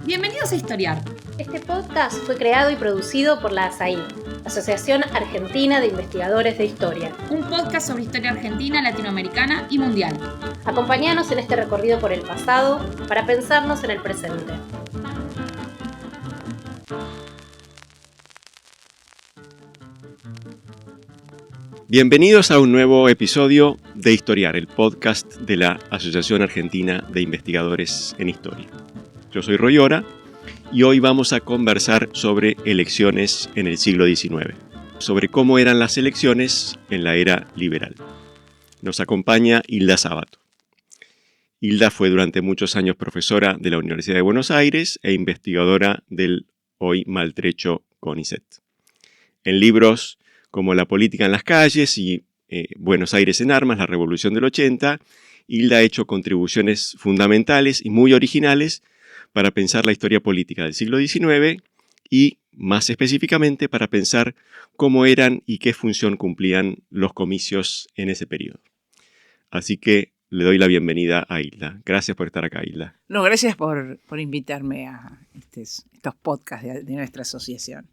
Bienvenidos a Historiar. Este podcast fue creado y producido por la ASAI, Asociación Argentina de Investigadores de Historia. Un podcast sobre historia argentina, latinoamericana y mundial. Acompáñanos en este recorrido por el pasado para pensarnos en el presente. Bienvenidos a un nuevo episodio de Historiar, el podcast de la Asociación Argentina de Investigadores en Historia. Yo soy Roy Ora y hoy vamos a conversar sobre elecciones en el siglo XIX, sobre cómo eran las elecciones en la era liberal. Nos acompaña Hilda Sabato. Hilda fue durante muchos años profesora de la Universidad de Buenos Aires e investigadora del hoy maltrecho CONICET. En libros como La política en las calles y Buenos Aires en armas, la revolución del 80, Hilda ha hecho contribuciones fundamentales y muy originales para pensar la historia política del siglo XIX y, más específicamente, para pensar cómo eran y qué función cumplían los comicios en ese periodo. Así que le doy la bienvenida a Hilda. Gracias por estar acá, Hilda. No, gracias por invitarme a estos podcasts de nuestra asociación.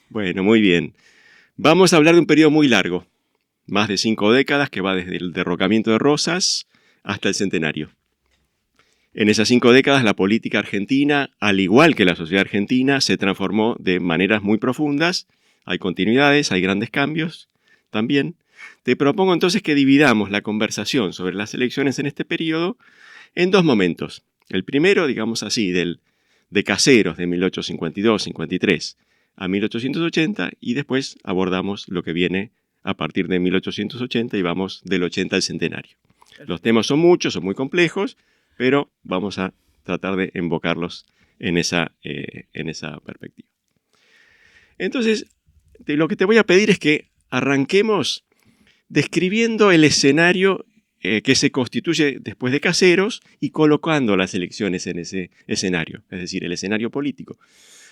Bueno, muy bien. Vamos a hablar de un periodo muy largo, más de 5 décadas, que va desde el derrocamiento de Rosas hasta el centenario. En esas 5 décadas la política argentina, al igual que la sociedad argentina, se transformó de maneras muy profundas. Hay continuidades, hay grandes cambios también. Te propongo entonces que dividamos la conversación sobre las elecciones en este periodo en 2 momentos. El primero, digamos así, de Caseros, de 1852-53 a 1880, y después abordamos lo que viene a partir de 1880 y vamos del 80 al centenario. Los temas son muchos, son muy complejos, pero vamos a tratar de invocarlos en esa perspectiva. Entonces, lo que te voy a pedir es que arranquemos describiendo el escenario que se constituye después de Caseros y colocando las elecciones en ese escenario, es decir, el escenario político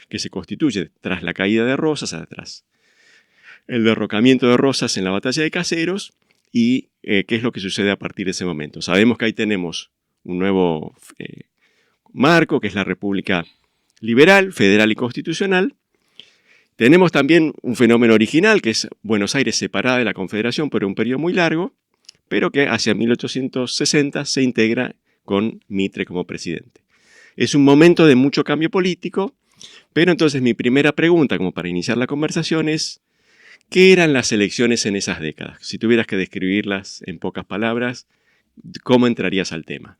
que se constituye tras la caída de Rosas, tras el derrocamiento de Rosas en la batalla de Caseros y qué es lo que sucede a partir de ese momento. Sabemos que ahí tenemos un nuevo marco, que es la República Liberal, Federal y Constitucional. Tenemos también un fenómeno original, que es Buenos Aires separada de la Confederación por un periodo muy largo, pero que hacia 1860 se integra con Mitre como presidente. Es un momento de mucho cambio político, pero entonces mi primera pregunta, como para iniciar la conversación, es ¿qué eran las elecciones en esas décadas? Si tuvieras que describirlas en pocas palabras, ¿cómo entrarías al tema?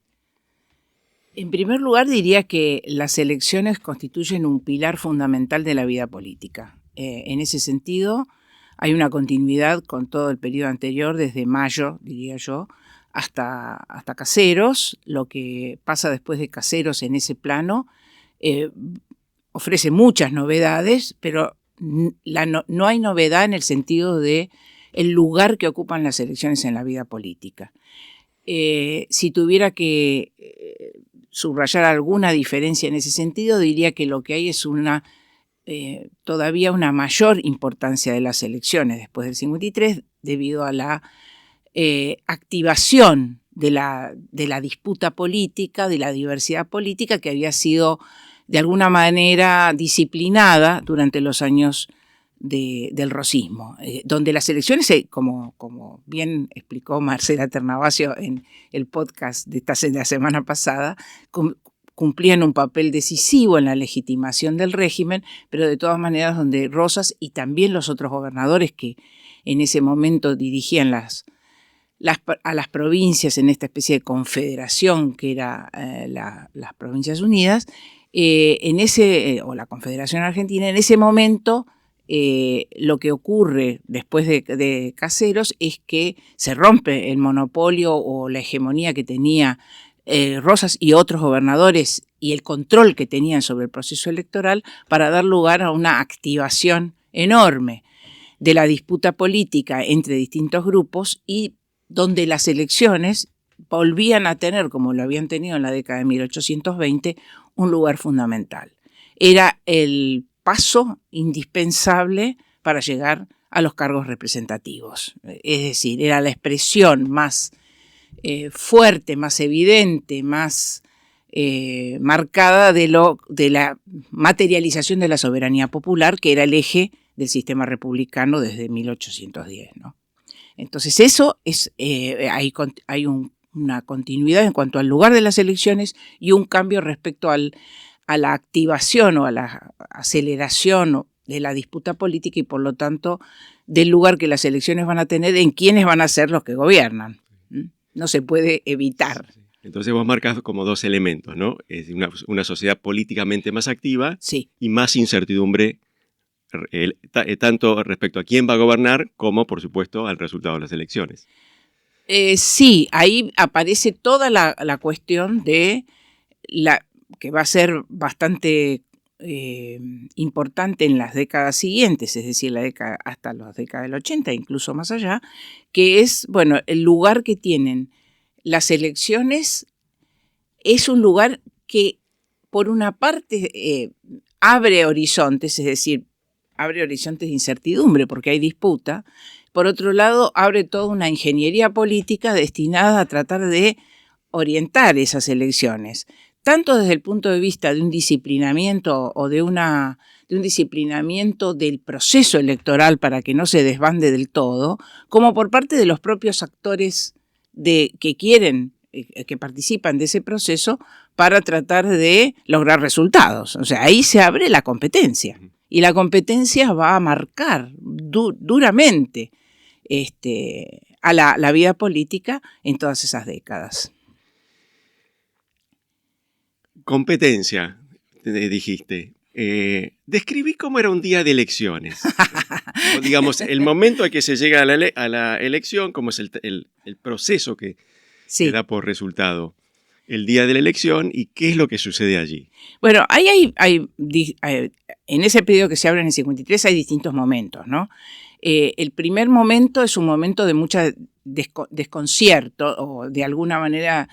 En primer lugar, diría que las elecciones constituyen un pilar fundamental de la vida política. En ese sentido, hay una continuidad con todo el periodo anterior, desde mayo, diría yo, hasta Caseros. Lo que pasa después de Caseros en ese plano ofrece muchas novedades, pero no hay novedad en el sentido de el lugar que ocupan las elecciones en la vida política. Si tuviera que subrayar alguna diferencia en ese sentido, diría que lo que hay es todavía una mayor importancia de las elecciones después del 53, debido a la activación de la disputa política, de la diversidad política que había sido de alguna manera disciplinada durante los años del rosismo, donde las elecciones, como bien explicó Marcela Ternavasio en el podcast de la semana pasada, cumplían un papel decisivo en la legitimación del régimen, pero de todas maneras donde Rosas y también los otros gobernadores que en ese momento dirigían a las provincias en esta especie de confederación que era las Provincias Unidas, o la Confederación Argentina, en ese momento lo que ocurre después de Caseros es que se rompe el monopolio o la hegemonía que tenía Rosas y otros gobernadores y el control que tenían sobre el proceso electoral para dar lugar a una activación enorme de la disputa política entre distintos grupos y donde las elecciones volvían a tener, como lo habían tenido en la década de 1820, un lugar fundamental. Era el paso indispensable para llegar a los cargos representativos. Es decir, era la expresión más fuerte, más evidente, más marcada de la materialización de la soberanía popular, que era el eje del sistema republicano desde 1810, ¿no? Entonces eso es, hay una continuidad en cuanto al lugar de las elecciones y un cambio respecto a la activación o a la aceleración de la disputa política y por lo tanto del lugar que las elecciones van a tener en quiénes van a ser los que gobiernan. No se puede evitar. Entonces vos marcas como dos elementos, ¿no? Es una sociedad políticamente más activa, sí, y más incertidumbre, tanto respecto a quién va a gobernar como, por supuesto, al resultado de las elecciones. Sí, ahí aparece toda la cuestión de que va a ser bastante importante en las décadas siguientes, es decir, hasta las décadas del 80, incluso más allá, que es, bueno, el lugar que tienen las elecciones es un lugar que, por una parte, abre horizontes, es decir, abre horizontes de incertidumbre porque hay disputa. Por otro lado, abre toda una ingeniería política destinada a tratar de orientar esas elecciones, tanto desde el punto de vista de un disciplinamiento o de un disciplinamiento del proceso electoral para que no se desbande del todo, como por parte de los propios actores que quieren, que participan de ese proceso para tratar de lograr resultados. O sea, ahí se abre la competencia y la competencia va a marcar duramente a la vida política en todas esas décadas. Competencia, dijiste. Describí cómo era un día de elecciones. O, digamos, el momento en que se llega a la elección, cómo es el proceso que da por resultado el día de la elección y qué es lo que sucede allí. Bueno, en ese periodo que se abre en el 53 hay distintos momentos, ¿no? El primer momento es un momento de mucho desconcierto, o de alguna manera,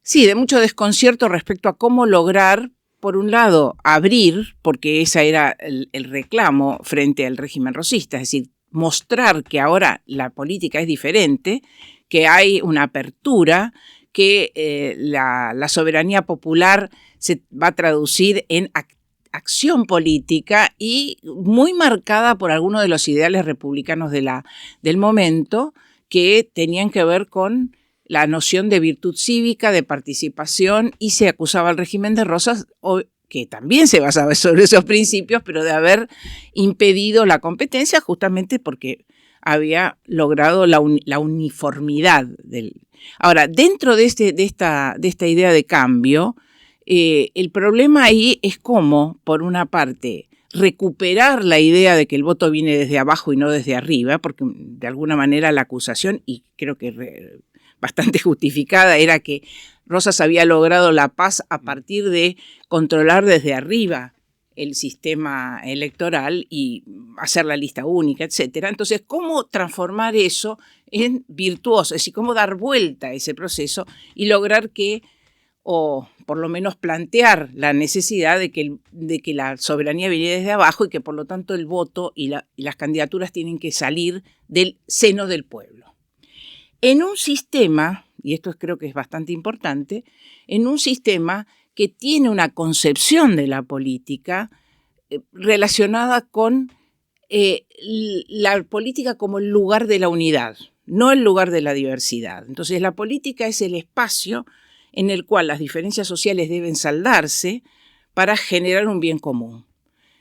sí, de mucho desconcierto respecto a cómo lograr, por un lado, abrir, porque ese era el reclamo frente al régimen rosista, es decir, mostrar que ahora la política es diferente, que hay una apertura, que la soberanía popular se va a traducir en acción política y muy marcada por algunos de los ideales republicanos del momento que tenían que ver con la noción de virtud cívica, de participación, y se acusaba al régimen de Rosas, que también se basaba sobre esos principios, pero de haber impedido la competencia justamente porque había logrado la uniformidad. Ahora, dentro de esta idea de cambio, el problema ahí es cómo, por una parte, recuperar la idea de que el voto viene desde abajo y no desde arriba, porque de alguna manera la acusación, y creo que bastante justificada, era que Rosas había logrado la paz a partir de controlar desde arriba el sistema electoral y hacer la lista única, etc. Entonces, ¿cómo transformar eso en virtuoso? Es decir, ¿cómo dar vuelta a ese proceso y lograr o por lo menos plantear la necesidad de que la soberanía viene desde abajo y que por lo tanto el voto y las candidaturas tienen que salir del seno del pueblo? En un sistema, y esto creo que es bastante importante, en un sistema que tiene una concepción de la política relacionada con la política como el lugar de la unidad, no el lugar de la diversidad. Entonces la política es el espacio en el cual las diferencias sociales deben saldarse para generar un bien común.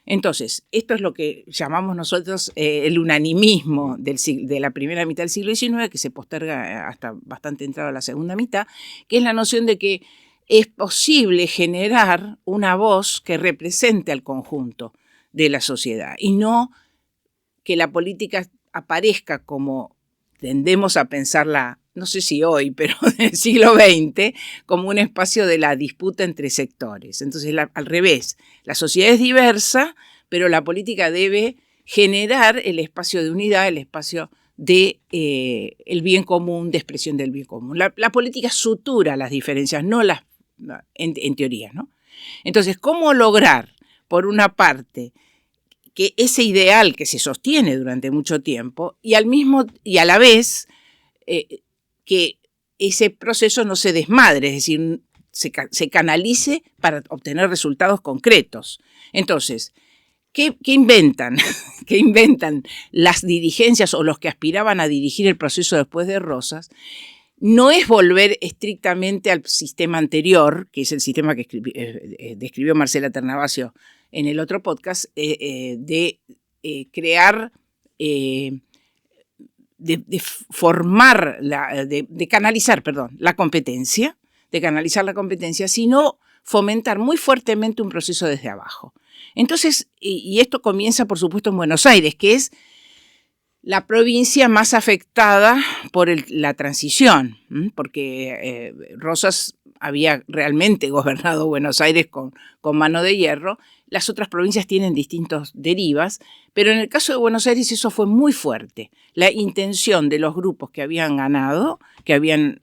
Entonces, esto es lo que llamamos nosotros el unanimismo de la primera mitad del siglo XIX, que se posterga hasta bastante entrado a la segunda mitad, que es la noción de que es posible generar una voz que represente al conjunto de la sociedad y no que la política aparezca como tendemos a pensarla, no sé si hoy, pero en el siglo XX, como un espacio de la disputa entre sectores. Entonces, al revés, la sociedad es diversa, pero la política debe generar el espacio de unidad, el espacio de el bien común, de expresión del bien común. La política sutura las diferencias, no las en teoría, ¿no? Entonces, ¿cómo lograr, por una parte, que ese ideal que se sostiene durante mucho tiempo y a la vez que ese proceso no se desmadre, es decir, se canalice para obtener resultados concretos. Entonces, ¿qué inventan? ¿Qué inventan las dirigencias o los que aspiraban a dirigir el proceso después de Rosas? No es volver estrictamente al sistema anterior, que es el sistema que describió Marcela Ternavasio en el otro podcast, de crear, de formar, de canalizar la competencia, sino fomentar muy fuertemente un proceso desde abajo. Entonces, y esto comienza, por supuesto, en Buenos Aires, que es la provincia más afectada por la transición, porque Rosas había realmente gobernado Buenos Aires con mano de hierro. Las otras provincias tienen distintas derivas, pero en el caso de Buenos Aires eso fue muy fuerte. La intención de los grupos que habían ganado, que habían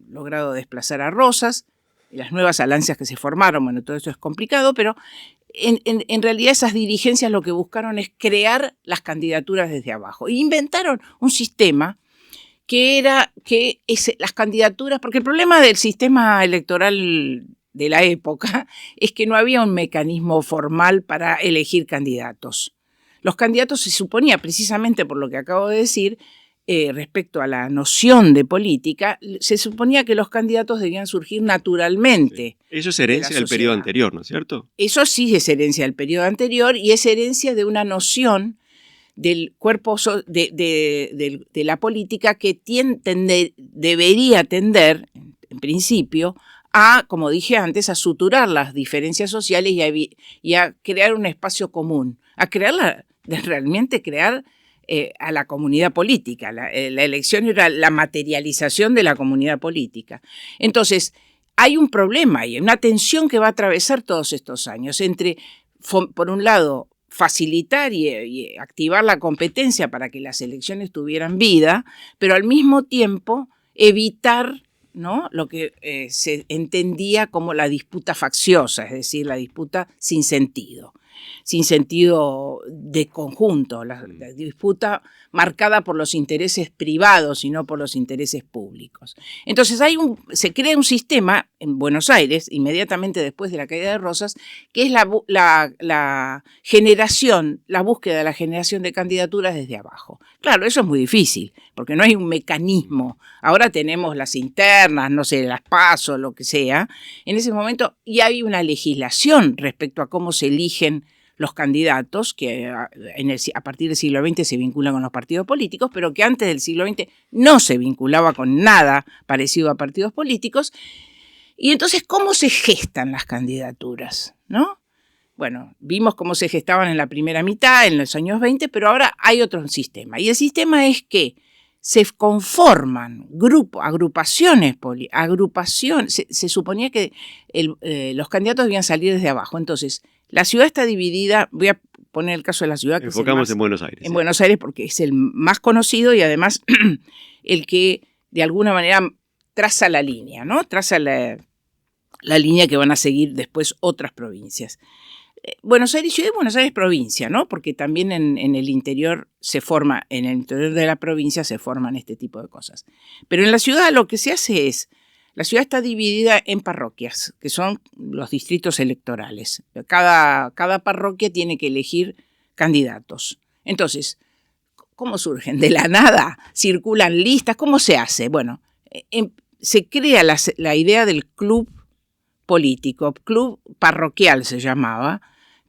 logrado desplazar a Rosas, las nuevas alianzas que se formaron, bueno, todo eso es complicado, pero en realidad esas dirigencias lo que buscaron es crear las candidaturas desde abajo. Y inventaron un sistema que era que las candidaturas, porque el problema del sistema electoral de la época es que no había un mecanismo formal para elegir candidatos. Los candidatos se suponía, precisamente por lo que acabo de decir, respecto a la noción de política, se suponía que los candidatos debían surgir naturalmente. Sí. Eso es herencia del periodo anterior, ¿no es cierto? Eso sí es herencia del periodo anterior y es herencia de una noción del cuerpo de la política que debería tender, en principio, a, como dije antes, a suturar las diferencias sociales y a crear un espacio común, realmente crear a la comunidad política. La elección era la materialización de la comunidad política. Entonces, hay un problema y una tensión que va a atravesar todos estos años entre, por un lado, facilitar y activar la competencia para que las elecciones tuvieran vida, pero al mismo tiempo evitar, ¿no?, lo que se entendía como la disputa facciosa, es decir, la disputa sin sentido de conjunto, la disputa marcada por los intereses privados y no por los intereses públicos. Entonces se crea un sistema en Buenos Aires, inmediatamente después de la caída de Rosas, que es la búsqueda de la generación de candidaturas desde abajo. Claro, eso es muy difícil, porque no hay un mecanismo. Ahora tenemos las internas, no sé, las PASO, lo que sea. En ese momento, y hay una legislación respecto a cómo se eligen los candidatos, que a partir del siglo XX se vinculan con los partidos políticos, pero que antes del siglo XX no se vinculaba con nada parecido a partidos políticos. Y entonces, ¿cómo se gestan las candidaturas?, ¿no? Bueno, vimos cómo se gestaban en la primera mitad, en los años 20, pero ahora hay otro sistema. Y el sistema es que se conforman agrupaciones. Se suponía que los candidatos debían salir desde abajo. Entonces, la ciudad está dividida, voy a poner el caso de la ciudad. Enfocamos en Buenos Aires. En Buenos Aires porque es el más conocido y además el que de alguna manera traza la línea, ¿no? Traza la línea que van a seguir después otras provincias. Buenos Aires, ciudad de Buenos Aires provincia, ¿no? Porque también en el interior en el interior de la provincia se forman este tipo de cosas. Pero en la ciudad lo que se hace es, la ciudad está dividida en parroquias, que son los distritos electorales. Cada parroquia tiene que elegir candidatos. Entonces, ¿cómo surgen? De la nada, circulan listas, ¿cómo se hace? Bueno, se crea la idea del club político, club parroquial se llamaba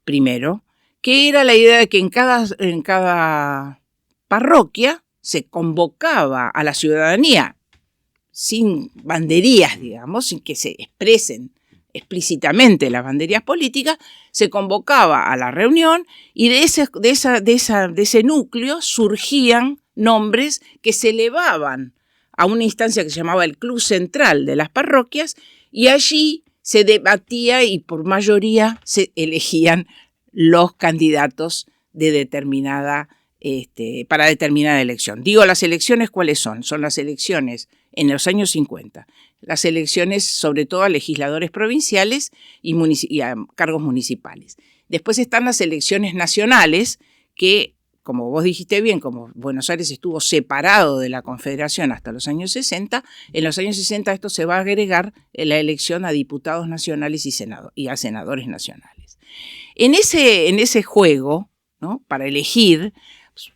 primero, que era la idea de que en cada parroquia se convocaba a la ciudadanía sin banderías, digamos, sin que se expresen explícitamente las banderías políticas, se convocaba a la reunión y de ese núcleo surgían nombres que se elevaban a una instancia que se llamaba el Club Central de las Parroquias y allí se debatía y por mayoría se elegían los candidatos para determinada elección. Digo, las elecciones, ¿cuáles son? Son las elecciones en los años 50. Las elecciones sobre todo a legisladores provinciales y a cargos municipales. Después están las elecciones nacionales que como vos dijiste bien, como Buenos Aires estuvo separado de la Confederación hasta los años 60, en los años 60 esto se va a agregar en la elección a diputados nacionales y a senadores nacionales. En ese juego, ¿no?, para elegir,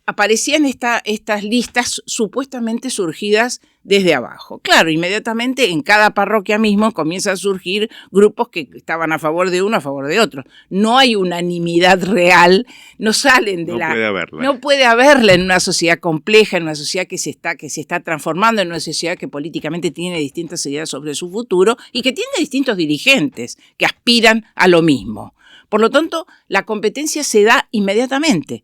aparecían estas listas supuestamente surgidas desde abajo. Claro, inmediatamente en cada parroquia mismo comienzan a surgir grupos que estaban a favor de uno, a favor de otro. No hay unanimidad real, no salen de No puede haberla. No puede haberla en una sociedad compleja, en una sociedad que se está transformando, en una sociedad que políticamente tiene distintas ideas sobre su futuro y que tiene distintos dirigentes que aspiran a lo mismo. Por lo tanto, la competencia se da inmediatamente.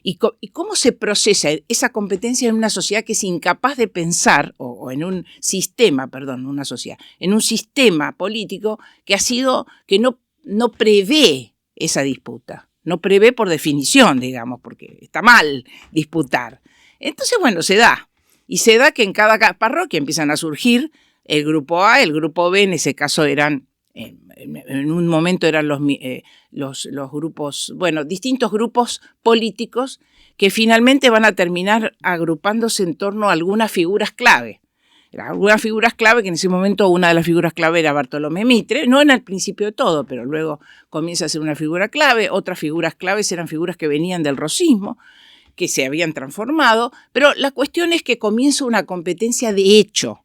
¿Y cómo se procesa esa competencia en una sociedad que es incapaz de pensar, o en un sistema, una sociedad, en un sistema político que no prevé esa disputa? No prevé por definición, digamos, porque está mal disputar. Entonces, bueno, se da. Y se da que en cada parroquia empiezan a surgir el grupo A, el grupo B, en ese caso eran... En un momento eran los grupos, distintos grupos políticos que finalmente van a terminar agrupándose en torno a algunas figuras clave. Algunas figuras clave, que en ese momento una de las figuras clave era Bartolomé Mitre, no en el principio de todo, pero luego comienza a ser una figura clave. Otras figuras claves eran figuras que venían del rosismo, que se habían transformado, pero la cuestión es que comienza una competencia de hecho,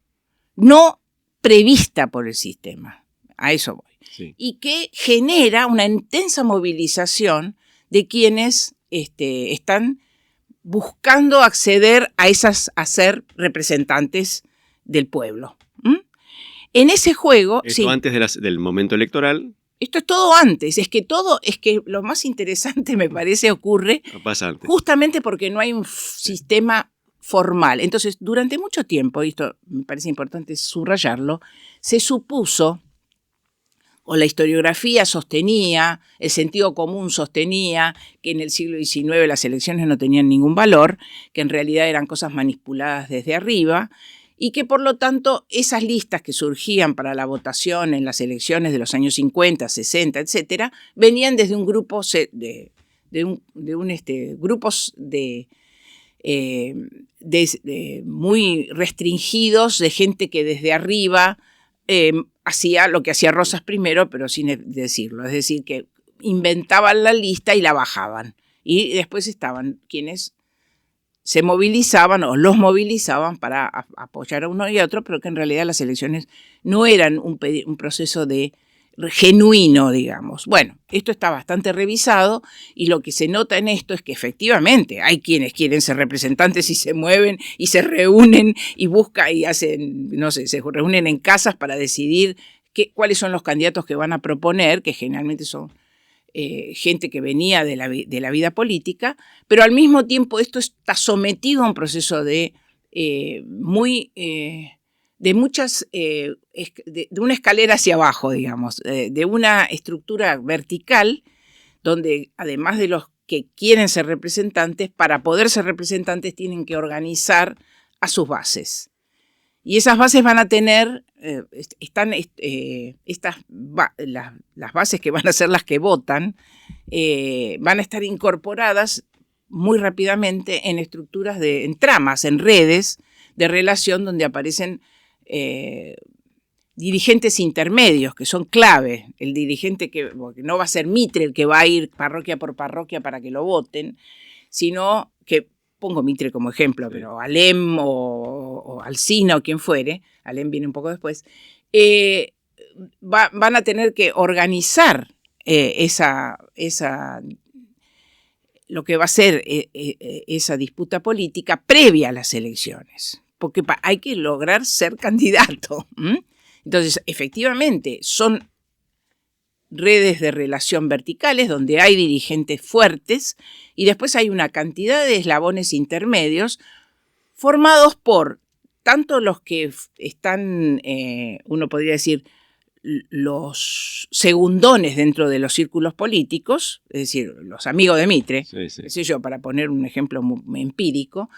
no prevista por el sistema. A eso voy. Sí. Y que genera una intensa movilización de quienes están buscando acceder a ser representantes del pueblo. En ese juego... Esto antes del momento electoral. Esto es todo antes. Es que lo más interesante, me parece, ocurre Pasa antes. Justamente porque no hay un sistema formal. Entonces, durante mucho tiempo, y esto me parece importante subrayarlo, se supuso, o la historiografía sostenía, el sentido común sostenía que en el siglo XIX las elecciones no tenían ningún valor, que en realidad eran cosas manipuladas desde arriba, y que por lo tanto esas listas que surgían para la votación en las elecciones de los años 50, 60, etcétera, venían desde un grupo grupos muy restringidos de gente que desde arriba hacía lo que hacía Rosas primero, pero sin decirlo. Es decir, que inventaban la lista y la bajaban. Y después estaban quienes se movilizaban o los movilizaban para apoyar a uno y a otro, pero que en realidad las elecciones no eran un proceso genuino, digamos. Bueno, esto está bastante revisado y lo que se nota en esto es que efectivamente hay quienes quieren ser representantes y se mueven y se reúnen y buscan y hacen, se reúnen en casas para decidir cuáles son los candidatos que van a proponer, que generalmente son gente que venía de la vida política, pero al mismo tiempo esto está sometido a un proceso de una escalera hacia abajo, digamos, de una estructura vertical donde además de los que quieren ser representantes, para poder ser representantes tienen que organizar a sus bases. Y esas bases van a tener, las bases que van a ser las que votan, van a estar incorporadas muy rápidamente en estructuras, en tramas, en redes de relación donde aparecen dirigentes intermedios que son clave. El dirigente porque no va a ser Mitre el que va a ir parroquia por parroquia para que lo voten, sino que, pongo Mitre como ejemplo, pero Alem o Alsina o quien fuere, Alem viene un poco después, van a tener que organizar lo que va a ser esa disputa política previa a las elecciones, porque hay que lograr ser candidato. Entonces, efectivamente, son redes de relación verticales donde hay dirigentes fuertes y después hay una cantidad de eslabones intermedios formados por tanto los que están, uno podría decir, los segundones dentro de los círculos políticos, es decir, los amigos de Mitre, sí. qué sé yo, para poner un ejemplo muy empírico,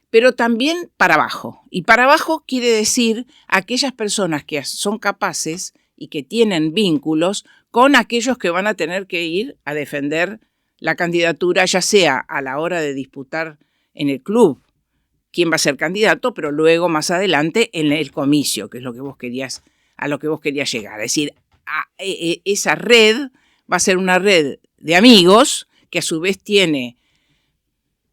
pero también para abajo. Y para abajo quiere decir aquellas personas que son capaces y que tienen vínculos con aquellos que van a tener que ir a defender la candidatura, ya sea a la hora de disputar en el club quién va a ser candidato, pero luego más adelante en el comicio, que es lo que vos querías, a lo que vos querías llegar. Es decir, esa red va a ser una red de amigos que a su vez tiene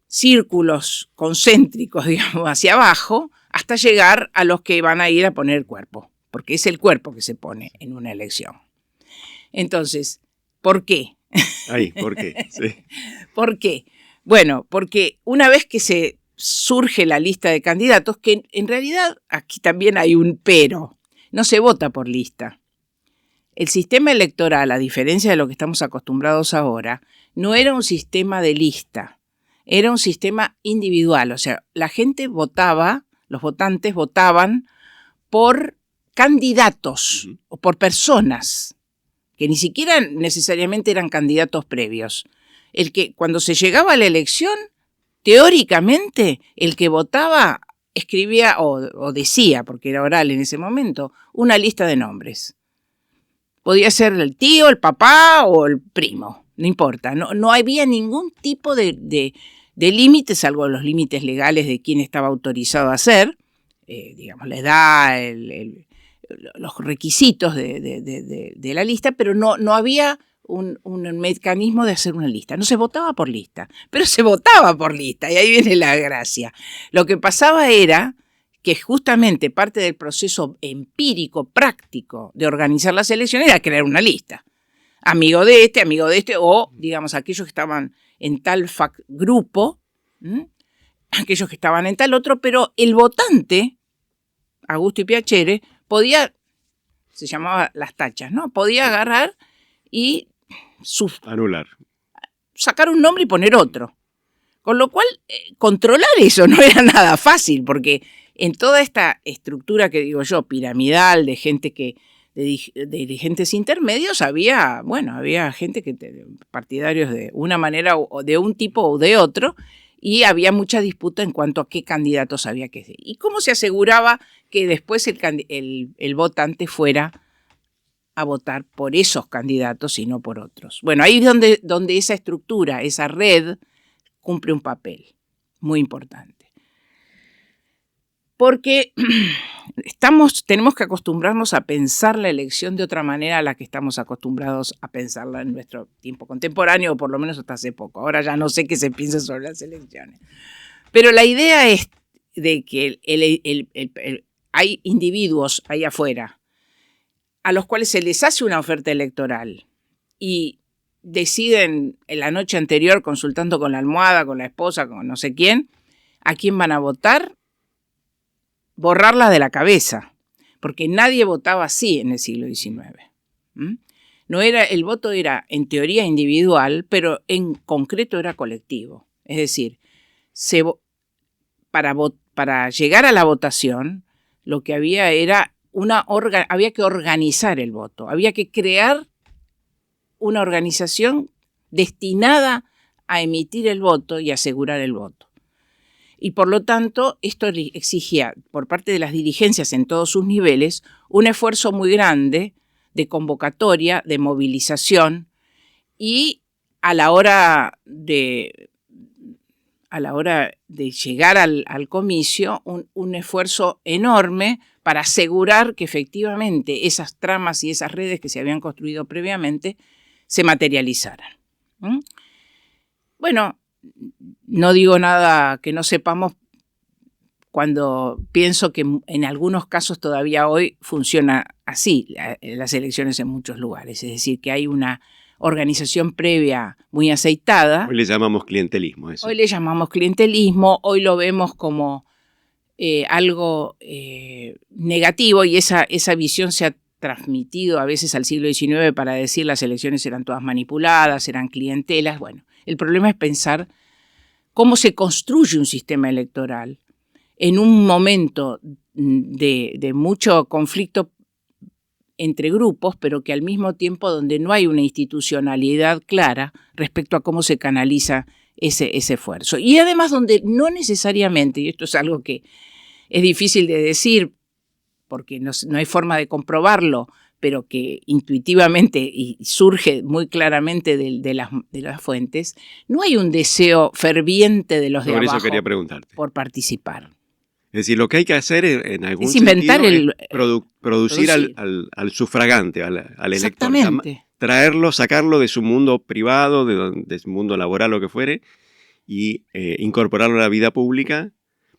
círculos concéntricos, digamos, hacia abajo, hasta llegar a los que van a ir a poner el cuerpo, porque es el cuerpo que se pone en una elección. Entonces, ¿por qué? ¿Por qué? Sí. ¿Por qué? Bueno, porque una vez que se surge la lista de candidatos, que en realidad aquí también hay un pero, no se vota por lista. El sistema electoral, a diferencia de lo que estamos acostumbrados ahora, no era un sistema de lista, era un sistema individual. O sea, la gente votaba, los votantes votaban por candidatos o por personas, que ni siquiera necesariamente eran candidatos previos. El que, cuando se llegaba a la elección, teóricamente, el que votaba escribía o decía, porque era oral en ese momento, una lista de nombres. Podía ser el tío, el papá o el primo, no importa. No había ningún tipo de límites, salvo los límites legales de quién estaba autorizado a hacer, digamos, la edad, los requisitos de la lista, pero no había un mecanismo de hacer una lista. No se votaba por lista, pero se votaba por lista, y ahí viene la gracia. Lo que pasaba era que justamente parte del proceso empírico, práctico de organizar las elecciones era crear una lista. Amigo de este, o digamos aquellos que estaban en tal grupo, aquellos que estaban en tal otro, pero el votante, Augusto y Piacere, podía, se llamaba las tachas, ¿no? Podía agarrar y anular, sacar un nombre y poner otro. Con lo cual, controlar eso no era nada fácil, porque en toda esta estructura que digo yo, piramidal, de gente de dirigentes intermedios, había gente partidarios de una manera o de un tipo o de otro, y había mucha disputa en cuanto a qué candidatos había que ser. ¿Y cómo se aseguraba que después el votante fuera a votar por esos candidatos y no por otros? Bueno, ahí es donde esa estructura, esa red, cumple un papel muy importante. Porque tenemos que acostumbrarnos a pensar la elección de otra manera a la que estamos acostumbrados a pensarla en nuestro tiempo contemporáneo, o por lo menos hasta hace poco. Ahora ya no sé qué se piensa sobre las elecciones. Pero la idea es de que hay individuos ahí afuera a los cuales se les hace una oferta electoral y deciden en la noche anterior, consultando con la almohada, con la esposa, con no sé quién, a quién van a votar, borrarla de la cabeza, porque nadie votaba así en el siglo XIX. El voto era en teoría individual, pero en concreto era colectivo. Es decir, para llegar a la votación, lo que había era había que organizar el voto, había que crear una organización destinada a emitir el voto y asegurar el voto. Y por lo tanto, esto exigía por parte de las dirigencias en todos sus niveles un esfuerzo muy grande de convocatoria, de movilización, y a la hora de llegar al comicio, un esfuerzo enorme para asegurar que efectivamente esas tramas y esas redes que se habían construido previamente se materializaran. Bueno, no digo nada que no sepamos cuando pienso que en algunos casos todavía hoy funciona así las elecciones en muchos lugares. Es decir, que hay una organización previa muy aceitada. Hoy le llamamos clientelismo. Eso. Hoy le llamamos clientelismo, hoy lo vemos como algo negativo, y esa visión se ha transmitido a veces al siglo XIX para decir las elecciones eran todas manipuladas, eran clientelas. Bueno, el problema es pensar cómo se construye un sistema electoral en un momento de mucho conflicto entre grupos, pero que al mismo tiempo donde no hay una institucionalidad clara respecto a cómo se canaliza ese esfuerzo. Y además donde no necesariamente, y esto es algo que es difícil de decir porque no hay forma de comprobarlo, pero que intuitivamente y surge muy claramente de las fuentes, no hay un deseo ferviente de los de Sobre abajo eso quería preguntarte. por participar. Es decir, lo que hay que hacer en algún Es inventar sentido el- es producir producir. al sufragante, al elector. Exactamente. Traerlo, sacarlo de su mundo privado, de su mundo laboral, lo que fuere, y incorporarlo a la vida pública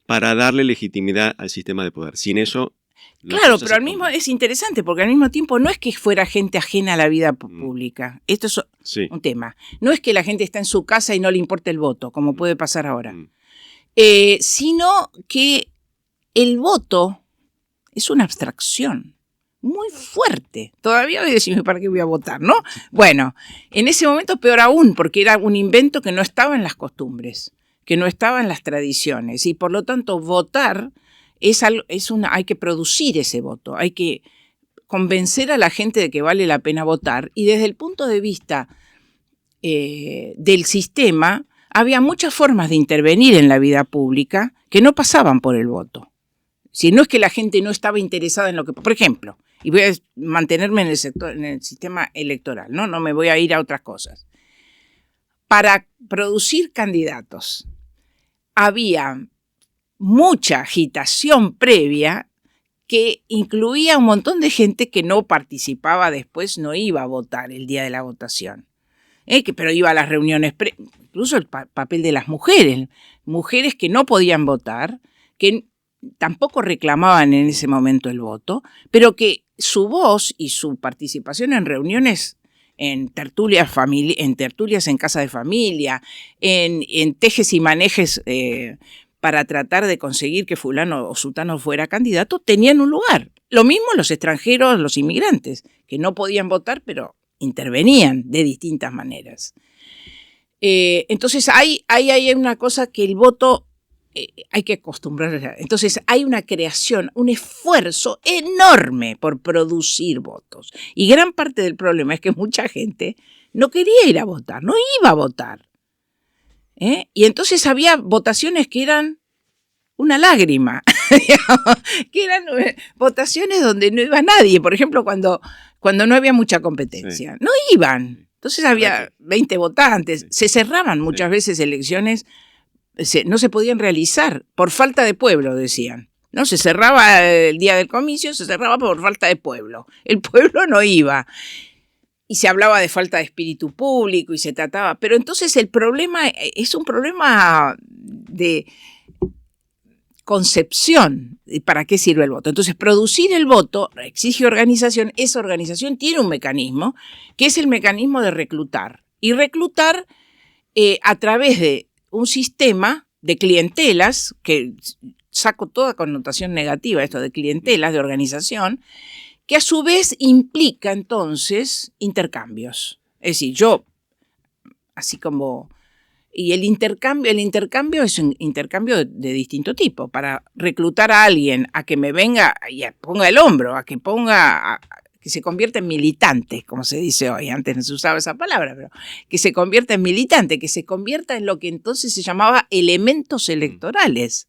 para darle legitimidad al sistema de poder. Sin eso... la Claro, cosa pero se al mismo complica. es interesante porque al mismo tiempo no es que fuera gente ajena a la vida pública. Esto es Sí. un tema. No es que la gente está en su casa y no le importa el voto, como puede pasar ahora. Mm. Sino que el voto es una abstracción muy fuerte. Todavía voy a decirme para qué voy a votar, ¿no? Bueno, en ese momento peor aún, porque era un invento que no estaba en las costumbres, que no estaba en las tradiciones, y por lo tanto votar hay que producir ese voto, hay que convencer a la gente de que vale la pena votar, y desde el punto de vista del sistema, había muchas formas de intervenir en la vida pública que no pasaban por el voto. Si no es que la gente no estaba interesada en lo que... Por ejemplo, y voy a mantenerme en el sistema electoral, ¿no? No me voy a ir a otras cosas. Para producir candidatos había mucha agitación previa que incluía un montón de gente que no participaba después, no iba a votar el día de la votación. Pero iba a las reuniones, incluso el papel de las mujeres que no podían votar, que tampoco reclamaban en ese momento el voto, pero que su voz y su participación en reuniones, en tertulias en casa de familia, en tejes y manejes para tratar de conseguir que fulano o sutano fuera candidato, tenían un lugar. Lo mismo los extranjeros, los inmigrantes, que no podían votar, pero intervenían de distintas maneras. Entonces hay una cosa que el voto hay que acostumbrarse. Entonces hay una creación, un esfuerzo enorme por producir votos. Y gran parte del problema es que mucha gente no quería ir a votar, no iba a votar. Y entonces había votaciones que eran una lágrima, que eran votaciones donde no iba nadie. Por ejemplo, cuando no había mucha competencia, no iban. Entonces había 20 votantes. Se cerraban muchas veces elecciones, no se podían realizar por falta de pueblo, decían. No, se cerraba el día del comicio, se cerraba por falta de pueblo. El pueblo no iba. Y se hablaba de falta de espíritu público y se trataba. Pero entonces el problema es un problema de concepción de para qué sirve el voto. Entonces, producir el voto exige organización. Esa organización tiene un mecanismo, que es el mecanismo de reclutar. Y reclutar a través de un sistema de clientelas, que saco toda connotación negativa esto de clientelas, de organización, que a su vez implica entonces intercambios. Es decir, yo, así como... Y el intercambio es un intercambio de distinto tipo. Para reclutar a alguien a que me venga y ponga el hombro, a que se convierta en militante, como se dice hoy, antes no se usaba esa palabra, pero que se convierta en militante, que se convierta en lo que entonces se llamaba elementos electorales,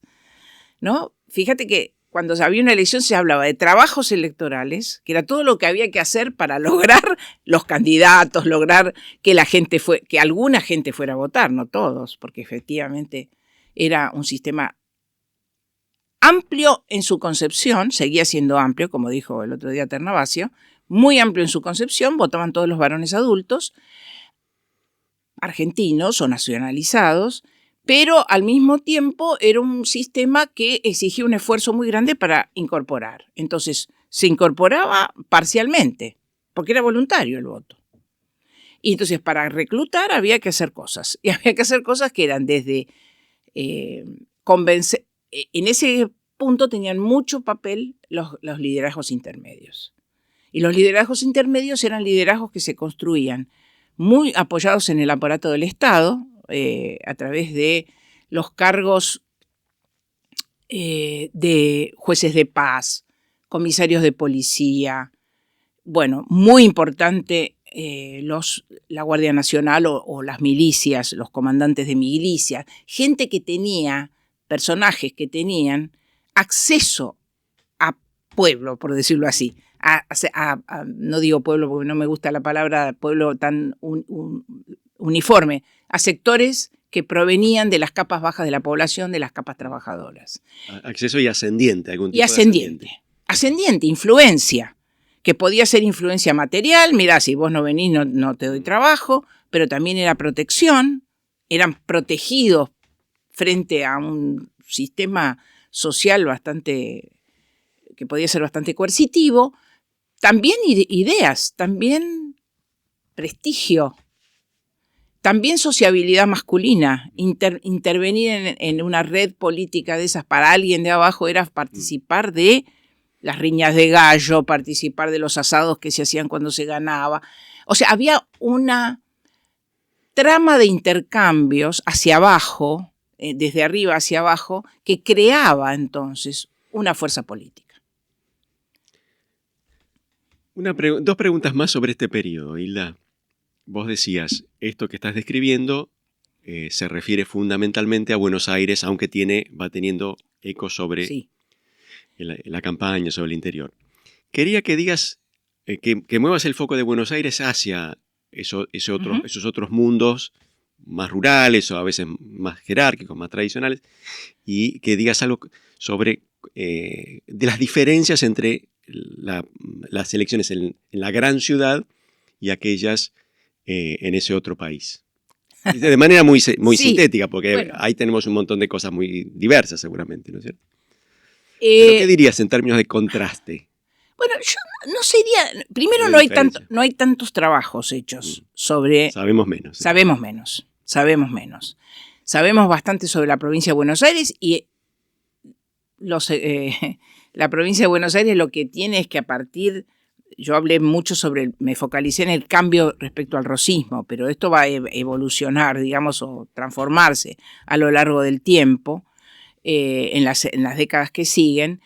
¿no? Fíjate que cuando había una elección se hablaba de trabajos electorales, que era todo lo que había que hacer para lograr los candidatos, lograr que que alguna gente fuera a votar, no todos, porque efectivamente era un sistema amplio en su concepción, seguía siendo amplio, como dijo el otro día Ternavasio, muy amplio en su concepción, votaban todos los varones adultos, argentinos o nacionalizados, pero al mismo tiempo era un sistema que exigía un esfuerzo muy grande para incorporar. Entonces, se incorporaba parcialmente, porque era voluntario el voto. Y entonces, para reclutar había que hacer cosas. Y había que hacer cosas que eran desde convencer. En ese punto tenían mucho papel los liderazgos intermedios. Y los liderazgos intermedios eran liderazgos que se construían muy apoyados en el aparato del Estado, a través de los cargos de jueces de paz, comisarios de policía, bueno, muy importante la Guardia Nacional o las milicias, los comandantes de milicias, gente que tenía, personajes que tenían acceso a pueblo, por decirlo así, no digo pueblo porque no me gusta la palabra pueblo tan uniforme, a sectores que provenían de las capas bajas de la población, de las capas trabajadoras. Acceso y ascendiente, algún tipo Y ascendiente. Ascendiente, influencia, que podía ser influencia material, mirá, si vos no venís no te doy trabajo, pero también era protección, eran protegidos frente a un sistema social que podía ser bastante coercitivo, también ideas, también prestigio, también sociabilidad masculina. Intervenir en una red política de esas para alguien de abajo era participar de las riñas de gallo, participar de los asados que se hacían cuando se ganaba. O sea, había una trama de intercambios hacia abajo, desde arriba hacia abajo, que creaba entonces una fuerza política. Dos preguntas más sobre este periodo, Hilda. Vos decías, esto que estás describiendo se refiere fundamentalmente a Buenos Aires, aunque va teniendo eco sobre Sí. la campaña, sobre el interior. Quería que digas, que muevas el foco de Buenos Aires hacia esos otros mundos más rurales o a veces más jerárquicos, más tradicionales, y que digas algo sobre de las diferencias entre las elecciones en la gran ciudad y aquellas en ese otro país. De manera muy sí, sintética, porque bueno, ahí tenemos un montón de cosas muy diversas seguramente, ¿no es cierto? ¿Pero qué dirías en términos de contraste? Bueno, yo no sería... Primero, no hay tantos trabajos hechos sobre... Sabemos menos. ¿Sí? Sabemos menos. Sabemos bastante sobre la provincia de Buenos Aires y la provincia de Buenos Aires lo que tiene es que a partir... Yo hablé mucho me focalicé en el cambio respecto al rosismo, pero esto va a evolucionar, digamos, o transformarse a lo largo del tiempo, en las décadas que siguen,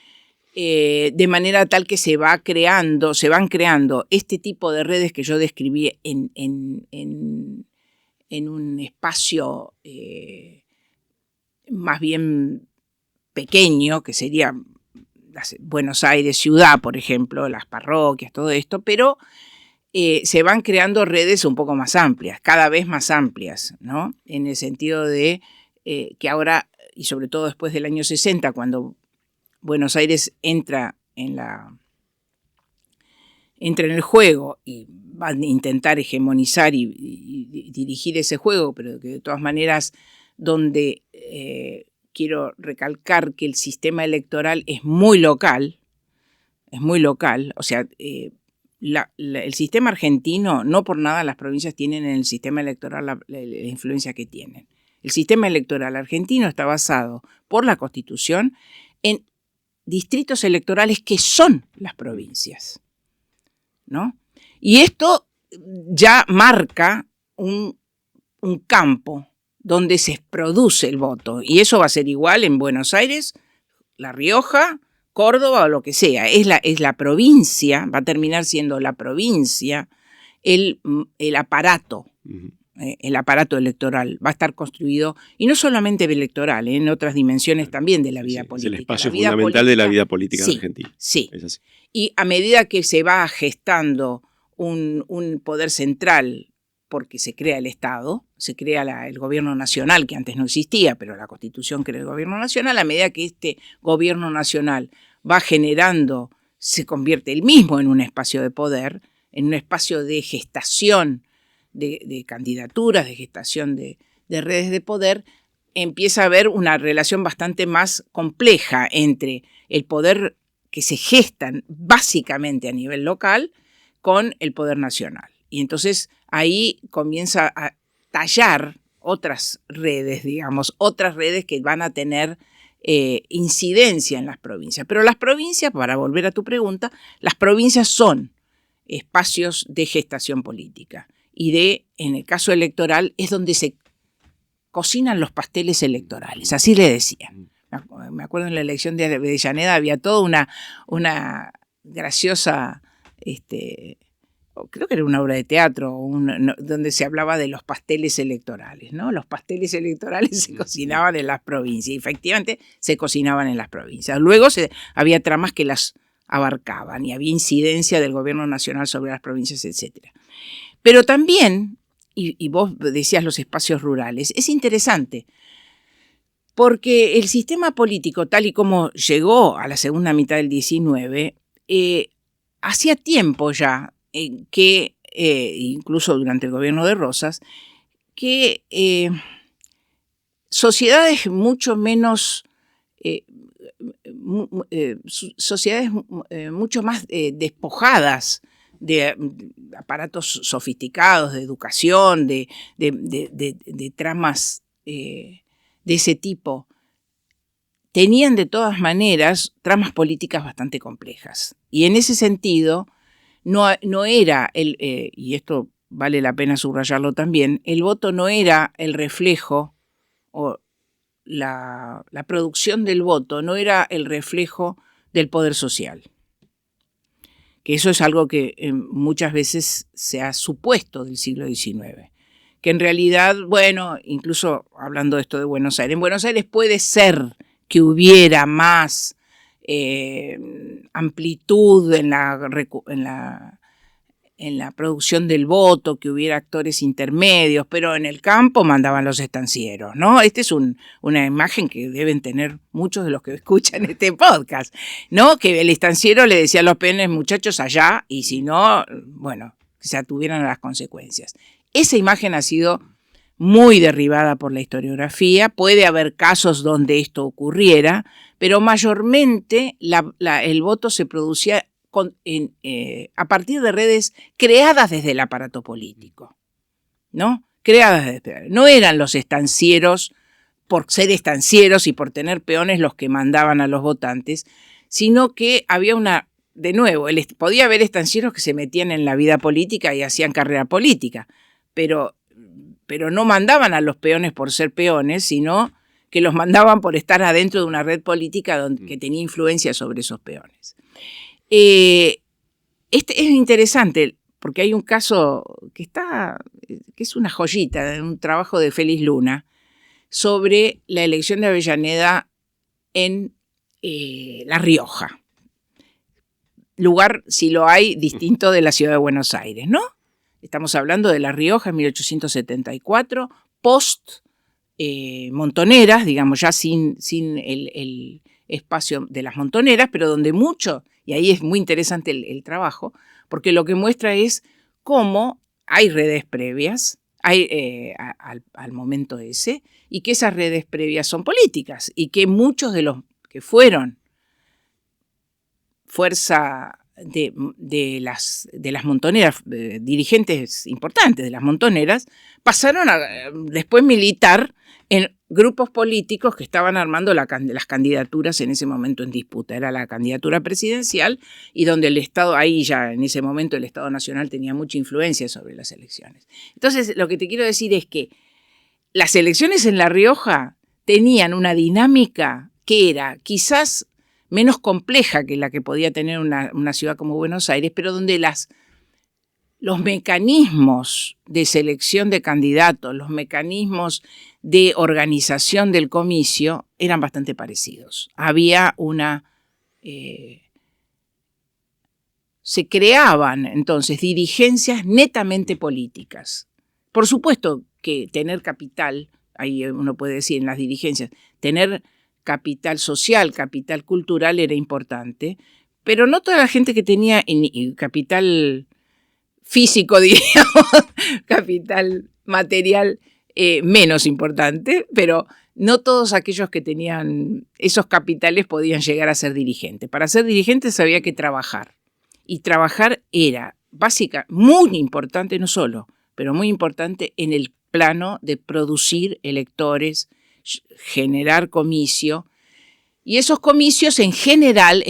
de manera tal que se van creando este tipo de redes que yo describí en un espacio más bien pequeño, que sería Buenos Aires ciudad, por ejemplo, las parroquias, todo esto, pero se van creando redes un poco más amplias, cada vez más amplias, ¿no? En el sentido de que ahora, y sobre todo después del año 60, cuando Buenos Aires entra en el juego y va a intentar hegemonizar y dirigir ese juego, pero que de todas maneras donde... quiero recalcar que el sistema electoral es muy local, o sea, el sistema argentino, no por nada las provincias tienen en el sistema electoral la influencia que tienen. El sistema electoral argentino está basado por la Constitución en distritos electorales que son las provincias, ¿no? Y esto ya marca un campo donde se produce el voto. Y eso va a ser igual en Buenos Aires, La Rioja, Córdoba o lo que sea. Es la provincia, va a terminar siendo la provincia, el aparato. El aparato electoral va a estar construido, y no solamente electoral, en otras dimensiones también de la vida política. Es el espacio fundamental de la vida política de Argentina. Sí, es así. Y a medida que se va gestando un poder central, porque se crea el Estado, se crea el gobierno nacional, que antes no existía, pero la Constitución crea el gobierno nacional, a medida que este gobierno nacional va generando, se convierte él mismo en un espacio de poder, en un espacio de gestación de candidaturas, de gestación de redes de poder, empieza a haber una relación bastante más compleja entre el poder que se gestan básicamente a nivel local con el poder nacional. Y entonces ahí comienza a tallar otras redes, digamos, otras redes que van a tener incidencia en las provincias. Pero las provincias, para volver a tu pregunta, las provincias son espacios de gestación política. Y en el caso electoral, es donde se cocinan los pasteles electorales, así le decían. Me acuerdo en la elección de Avellaneda había toda una graciosa... creo que era una obra de teatro donde se hablaba de los pasteles electorales, ¿no? Los pasteles electorales se cocinaban en las provincias, y efectivamente se cocinaban en las provincias. Luego había tramas que las abarcaban y había incidencia del gobierno nacional sobre las provincias, etc. Pero también, y vos decías los espacios rurales, es interesante porque el sistema político tal y como llegó a la segunda mitad del XIX, hacía tiempo ya que, incluso durante el gobierno de Rosas, que sociedades mucho menos, sociedades mucho más despojadas de aparatos sofisticados, de educación, de tramas de ese tipo, tenían de todas maneras tramas políticas bastante complejas. Y en ese sentido, no era, y esto vale la pena subrayarlo también, el voto no era el reflejo, o la producción del voto no era el reflejo del poder social. Que eso es algo que muchas veces se ha supuesto del siglo XIX. Que en realidad, bueno, incluso hablando de esto de Buenos Aires, en Buenos Aires puede ser que hubiera más amplitud en la producción del voto, que hubiera actores intermedios, pero en el campo mandaban los estancieros, ¿no? Esta es una imagen que deben tener muchos de los que escuchan este podcast, ¿no? Que el estanciero le decía a los peones, muchachos, allá, y si no, bueno, que se atuvieran a las consecuencias. Esa imagen ha sido muy derribada por la historiografía. Puede haber casos donde esto ocurriera, pero mayormente el voto se producía a partir de redes creadas desde el aparato político, ¿no? No eran los estancieros por ser estancieros y por tener peones los que mandaban a los votantes, sino que había de nuevo, podía haber estancieros que se metían en la vida política y hacían carrera política, pero no mandaban a los peones por ser peones, sino que los mandaban por estar adentro de una red política que tenía influencia sobre esos peones. Este es interesante porque hay un caso que es una joyita, un trabajo de Félix Luna sobre la elección de Avellaneda en La Rioja. Lugar, si lo hay, distinto de la ciudad de Buenos Aires, ¿no? Estamos hablando de La Rioja en 1874, post Montoneras, digamos, ya sin el espacio de las Montoneras, pero donde mucho, y ahí es muy interesante el trabajo, porque lo que muestra es cómo hay redes previas al momento ese, y que esas redes previas son políticas, y que muchos de los que fueron fuerza de las Montoneras, dirigentes importantes de las Montoneras, pasaron a después militar en grupos políticos que estaban armando las candidaturas en ese momento en disputa. Era la candidatura presidencial y donde el Estado, ahí ya en ese momento el Estado Nacional tenía mucha influencia sobre las elecciones. Entonces, lo que te quiero decir es que las elecciones en La Rioja tenían una dinámica que era quizás menos compleja que la que podía tener una ciudad como Buenos Aires, pero donde los mecanismos de selección de candidatos, los mecanismos de organización del comicio eran bastante parecidos. Había se creaban entonces dirigencias netamente políticas. Por supuesto que tener capital, ahí uno puede decir en las dirigencias, tener capital social, capital cultural era importante, pero no toda la gente que tenía capital físico, diríamos, capital material menos importante, pero no todos aquellos que tenían esos capitales podían llegar a ser dirigentes. Para ser dirigentes había que trabajar, y trabajar era básica, muy importante, no solo, pero muy importante en el plano de producir electores, generar comicio, y esos comicios en general,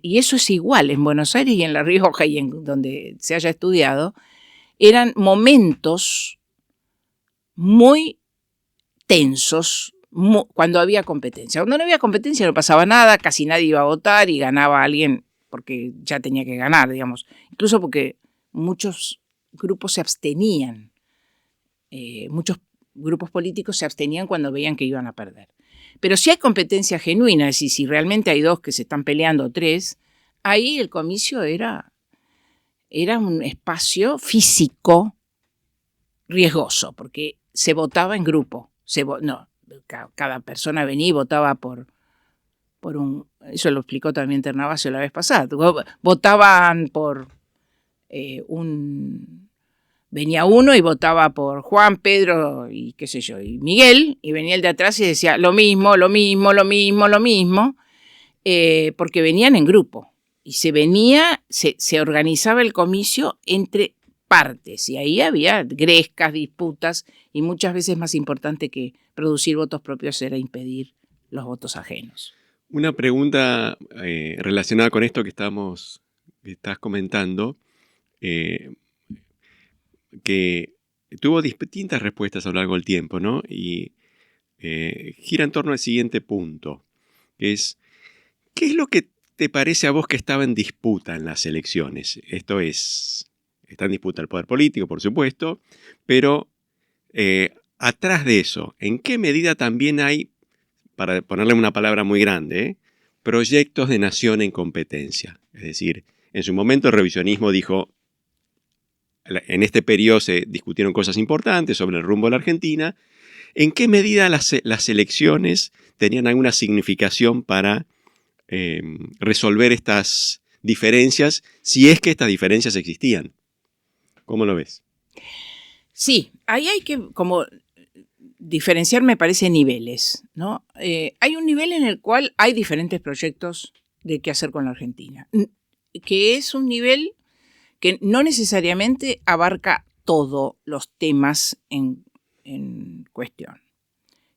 y eso es igual en Buenos Aires y en La Rioja y en donde se haya estudiado, eran momentos muy tensos cuando había competencia. Cuando no había competencia no pasaba nada, casi nadie iba a votar y ganaba alguien porque ya tenía que ganar, digamos. Incluso porque muchos grupos se abstenían, muchos grupos políticos se abstenían cuando veían que iban a perder. Pero si hay competencia genuina, es decir, si realmente hay dos que se están peleando, tres, ahí el comicio era un espacio físico riesgoso, porque se votaba en grupo. Cada persona venía y votaba por un... Eso lo explicó también Ternavasio la vez pasada. Votaban por venía uno y votaba por Juan, Pedro y qué sé yo, y Miguel, y venía el de atrás y decía lo mismo, porque venían en grupo. Y se organizaba el comicio entre partes, y ahí había grescas, disputas, y muchas veces más importante que producir votos propios era impedir los votos ajenos. Una pregunta relacionada con esto que estás comentando, que tuvo distintas respuestas a lo largo del tiempo, ¿no? Y gira en torno al siguiente punto, que es, ¿qué es lo que te parece a vos que estaba en disputa en las elecciones? Esto es, está en disputa el poder político, por supuesto, pero atrás de eso, ¿en qué medida también hay, para ponerle una palabra muy grande, proyectos de nación en competencia? Es decir, en su momento el revisionismo dijo, en este periodo se discutieron cosas importantes sobre el rumbo de la Argentina. ¿En qué medida las elecciones tenían alguna significación para resolver estas diferencias, si es que estas diferencias existían? ¿Cómo lo ves? Sí, ahí hay que como diferenciar, me parece, niveles, ¿no? Hay un nivel en el cual hay diferentes proyectos de qué hacer con la Argentina, que es un nivel que no necesariamente abarca todos los temas en cuestión.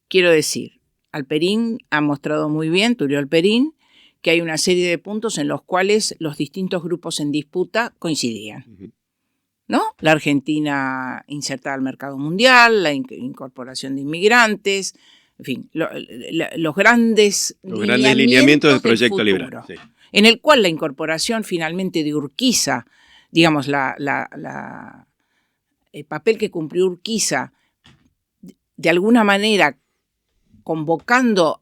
Quiero decir, Alperín ha mostrado muy bien, Tulio Alperín, que hay una serie de puntos en los cuales los distintos grupos en disputa coincidían. Uh-huh. ¿No? La Argentina insertada al mercado mundial, la incorporación de inmigrantes, en fin, los grandes lineamientos del proyecto liberal, sí. En el cual la incorporación finalmente de Urquiza, digamos, el papel que cumplió Urquiza, de alguna manera convocando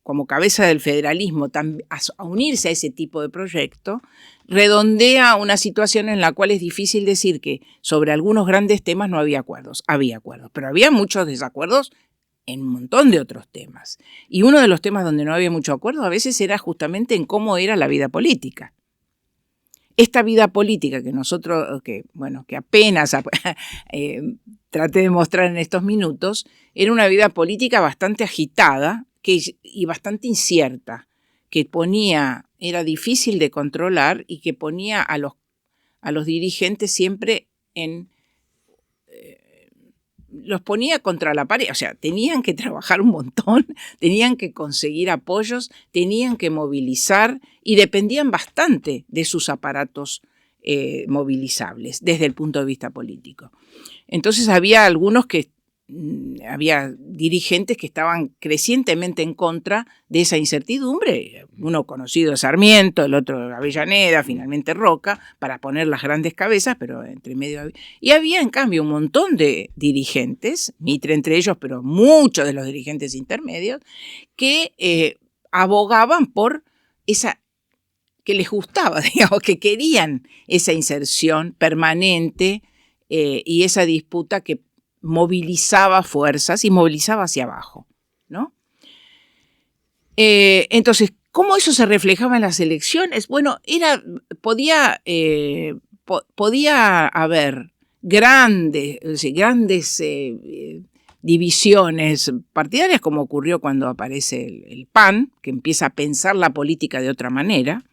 como cabeza del federalismo a unirse a ese tipo de proyecto, redondea una situación en la cual es difícil decir que sobre algunos grandes temas no había acuerdos. Había acuerdos, pero había muchos desacuerdos en un montón de otros temas. Y uno de los temas donde no había mucho acuerdo a veces era justamente en cómo era la vida política. Esta vida política que nosotros, que apenas traté de mostrar en estos minutos, era una vida política bastante agitada y bastante incierta, que era difícil de controlar y que ponía a los dirigentes siempre los ponía contra la pared, o sea, tenían que trabajar un montón, tenían que conseguir apoyos, tenían que movilizar y dependían bastante de sus aparatos movilizables desde el punto de vista político. Entonces había dirigentes que estaban crecientemente en contra de esa incertidumbre, uno conocido Sarmiento, el otro Avellaneda, finalmente Roca, para poner las grandes cabezas, pero entre medio y había en cambio un montón de dirigentes, Mitre entre ellos, pero muchos de los dirigentes intermedios, que abogaban por esa, que les gustaba, digamos, que querían esa inserción permanente y esa disputa que movilizaba fuerzas y movilizaba hacia abajo, ¿no? Entonces, ¿cómo eso se reflejaba en las elecciones? Bueno, podía haber grandes divisiones partidarias, como ocurrió cuando aparece el PAN, que empieza a pensar la política de otra manera,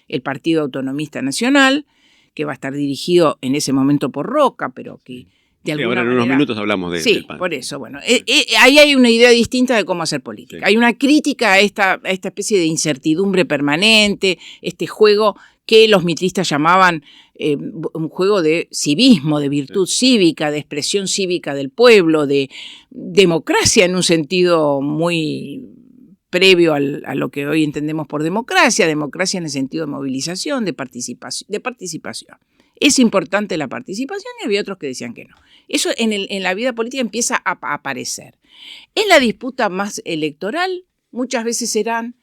el Partido Autonomista Nacional, que va a estar dirigido en ese momento por Roca, pero que de alguna ahora en manera, unos minutos hablamos del PAN. Por eso, bueno, ahí hay una idea distinta de cómo hacer política. Sí. Hay una crítica a esta especie de incertidumbre permanente, este juego que los mitristas llamaban un juego de civismo, de virtud cívica, de expresión cívica del pueblo, de democracia en un sentido muy previo a lo que hoy entendemos por democracia en el sentido de movilización, de participación. Es importante la participación y había otros que decían que no. Eso en la vida política empieza a aparecer. En la disputa más electoral, muchas veces eran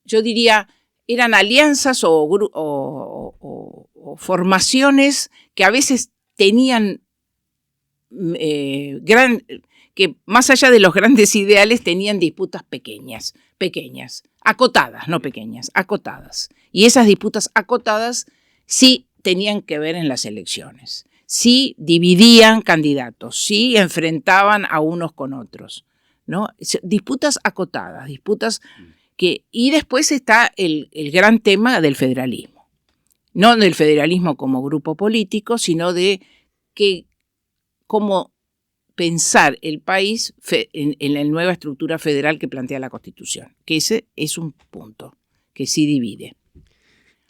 yo diría, eran alianzas o formaciones que a veces tenían, que más allá de los grandes ideales, tenían disputas pequeñas, acotadas, no pequeñas, acotadas. Y esas disputas acotadas sí tenían que ver en las elecciones, sí dividían candidatos, sí enfrentaban a unos con otros, ¿no? Disputas acotadas, y después está el gran tema del federalismo. No del federalismo como grupo político, sino de cómo pensar el país en la nueva estructura federal que plantea la Constitución, que ese es un punto que sí divide.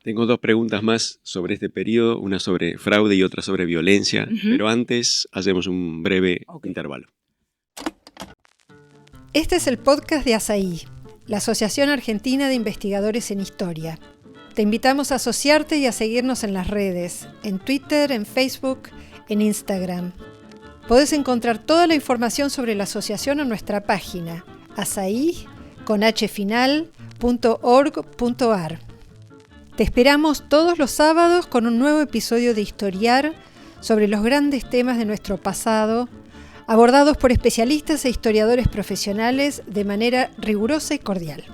Tengo 2 preguntas más sobre este periodo, una sobre fraude y otra sobre violencia, pero antes hacemos un breve intervalo. Este es el podcast de ASAI, la Asociación Argentina de Investigadores en Historia. Te invitamos a asociarte y a seguirnos en las redes, en Twitter, en Facebook, en Instagram. Podés encontrar toda la información sobre la asociación en nuestra página, asai.org.ar. Te esperamos todos los sábados con un nuevo episodio de Historiar sobre los grandes temas de nuestro pasado, abordados por especialistas e historiadores profesionales de manera rigurosa y cordial.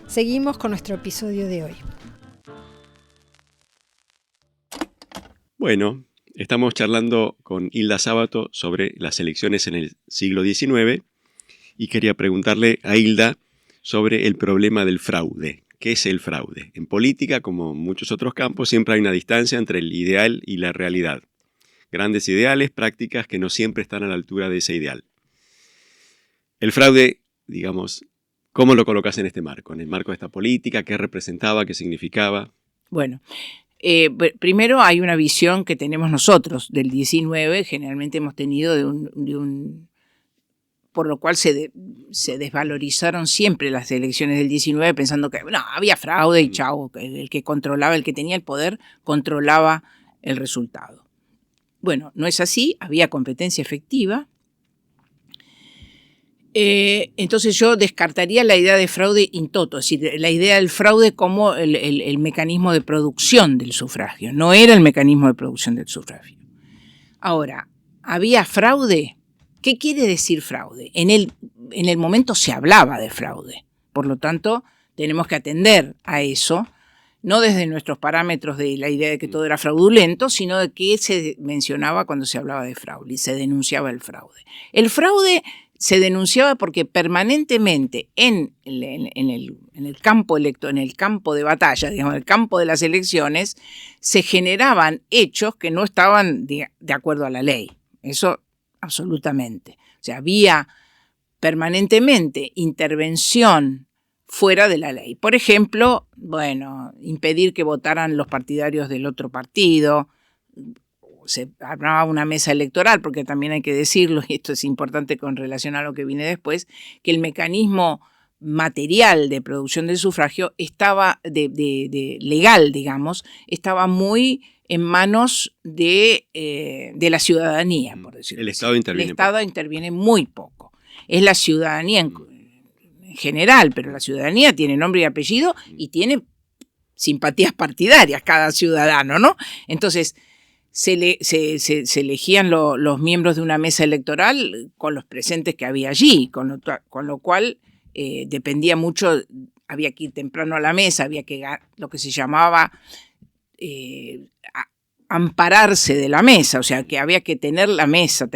Seguimos con nuestro episodio de hoy. Bueno, estamos charlando con Hilda Sábato sobre las elecciones en el siglo XIX y quería preguntarle a Hilda sobre el problema del fraude. ¿Qué es el fraude? En política, como en muchos otros campos, siempre hay una distancia entre el ideal y la realidad. Grandes ideales, prácticas que no siempre están a la altura de ese ideal. El fraude, digamos, ¿cómo lo colocas en este marco? En el marco de esta política, ¿qué representaba, qué significaba? Bueno, primero hay una visión que tenemos nosotros del 19, generalmente hemos tenido por lo cual se desvalorizaron siempre las elecciones del 19 pensando que no, había fraude y chao, el que controlaba, el que tenía el poder, controlaba el resultado. Bueno, no es así, había competencia efectiva. Entonces yo descartaría la idea de fraude in toto, es decir, la idea del fraude como el mecanismo de producción del sufragio. No era el mecanismo de producción del sufragio. Ahora, ¿había fraude? ¿Qué quiere decir fraude? En el momento se hablaba de fraude. Por lo tanto, tenemos que atender a eso, no desde nuestros parámetros de la idea de que todo era fraudulento, sino de qué se mencionaba cuando se hablaba de fraude y se denunciaba el fraude. El fraude se denunciaba porque permanentemente en el campo en el campo de batalla, digamos, en el campo de las elecciones, se generaban hechos que no estaban de acuerdo a la ley. Eso absolutamente. O sea, había permanentemente intervención fuera de la ley. Por ejemplo, impedir que votaran los partidarios del otro partido. Se armaba una mesa electoral, porque también hay que decirlo, y esto es importante con relación a lo que viene después, que el mecanismo material de producción del sufragio estaba legal, digamos, estaba muy en manos de la ciudadanía, por decirlo así. El Estado interviene. El Estado interviene muy poco. Es la ciudadanía en general, pero la ciudadanía tiene nombre y apellido y tiene simpatías partidarias cada ciudadano, ¿no? Entonces, se elegían los miembros de una mesa electoral con los presentes que había allí, con lo cual dependía mucho, había que ir temprano a la mesa, había que lo que se llamaba ampararse de la mesa, o sea, que había que tener la mesa.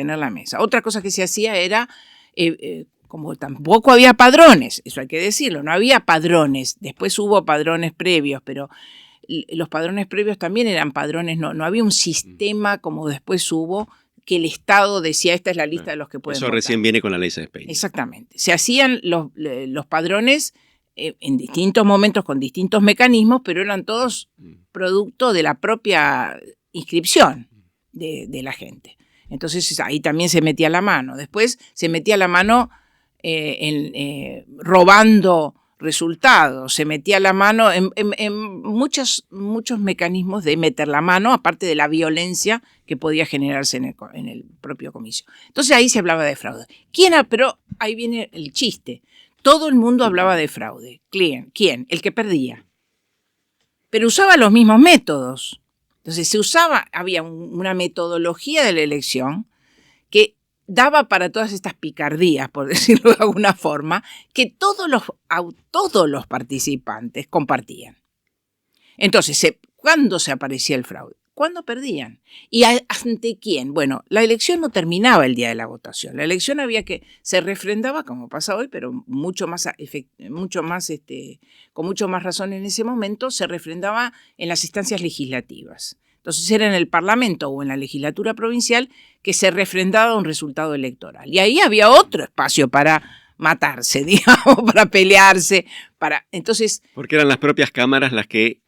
Otra cosa que se hacía era, como tampoco había padrones, eso hay que decirlo, no había padrones, después hubo padrones previos, pero los padrones previos también eran padrones, no había un sistema como después hubo, que el Estado decía, esta es la lista de los que pueden votar. Eso recién viene con la ley Sáenz-Peña. Exactamente. Se hacían los padrones en distintos momentos con distintos mecanismos, pero eran todos producto de la propia inscripción de la gente. Entonces ahí también se metía la mano. Después se metía la mano robando resultados, se metía la mano en muchos mecanismos de meter la mano, aparte de la violencia que podía generarse en el propio comicio. Entonces ahí se hablaba de fraude. Pero ahí viene el chiste. todo el mundo hablaba de fraude. ¿Quién? El que perdía. Pero usaba los mismos métodos. Entonces había una metodología de la elección que daba para todas estas picardías, por decirlo de alguna forma, que todos los participantes compartían. Entonces, ¿cuándo se aparecía el fraude? ¿Cuándo perdían? ¿Y ante quién? Bueno, la elección no terminaba el día de la votación. La elección se refrendaba, como pasa hoy, pero con mucho más razón en ese momento, se refrendaba en las instancias legislativas. Entonces era en el Parlamento o en la legislatura provincial que se refrendaba un resultado electoral. Y ahí había otro espacio para matarse, digamos, para pelearse, entonces... Porque eran las propias cámaras las que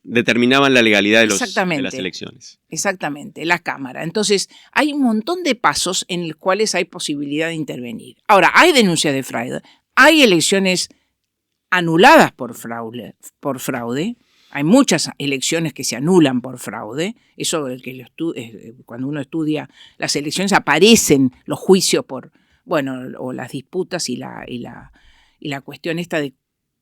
determinaban la legalidad de las elecciones. Exactamente, la Cámara. Entonces, hay un montón de pasos en los cuales hay posibilidad de intervenir. Ahora, hay denuncias de fraude, hay elecciones anuladas por fraude. Hay muchas elecciones que se anulan por fraude. Eso, cuando uno estudia las elecciones, aparecen los juicios o las disputas y la cuestión esta de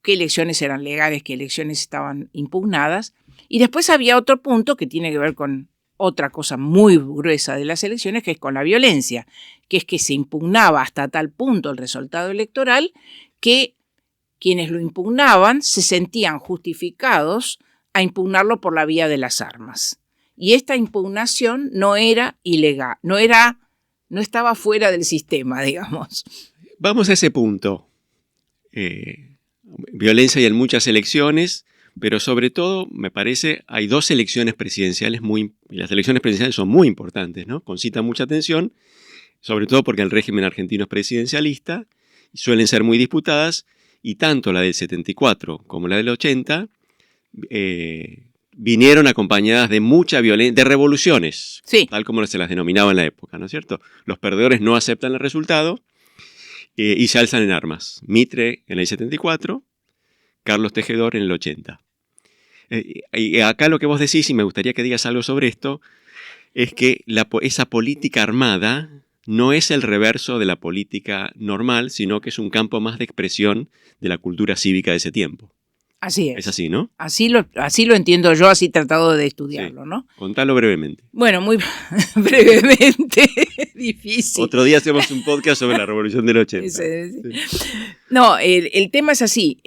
qué elecciones eran legales, qué elecciones estaban impugnadas. Y después había otro punto que tiene que ver con otra cosa muy gruesa de las elecciones, que es con la violencia, que es que se impugnaba hasta tal punto el resultado electoral que quienes lo impugnaban se sentían justificados a impugnarlo por la vía de las armas. Y esta impugnación no era ilegal, no estaba fuera del sistema, digamos. Vamos a ese punto. Violencia hay en muchas elecciones, pero sobre todo, me parece, hay dos elecciones presidenciales y las elecciones presidenciales son muy importantes, ¿no? Concitan mucha atención, sobre todo porque el régimen argentino es presidencialista, y suelen ser muy disputadas, y tanto la del 74 como la del 80 vinieron acompañadas de mucha violencia, de revoluciones, sí, tal como se las denominaba en la época, ¿no es cierto? Los perdedores no aceptan el resultado y se alzan en armas. Mitre en el 74, Carlos Tejedor en el 80. Y acá lo que vos decís, y me gustaría que digas algo sobre esto, es que esa política armada no es el reverso de la política normal, sino que es un campo más de expresión de la cultura cívica de ese tiempo. Así es. Es así, ¿no? Así lo entiendo yo, así he tratado de estudiarlo, sí. ¿No? Contalo brevemente. Bueno, muy brevemente, difícil. Otro día hacemos un podcast sobre la Revolución del 80. Sí. No, el tema es así.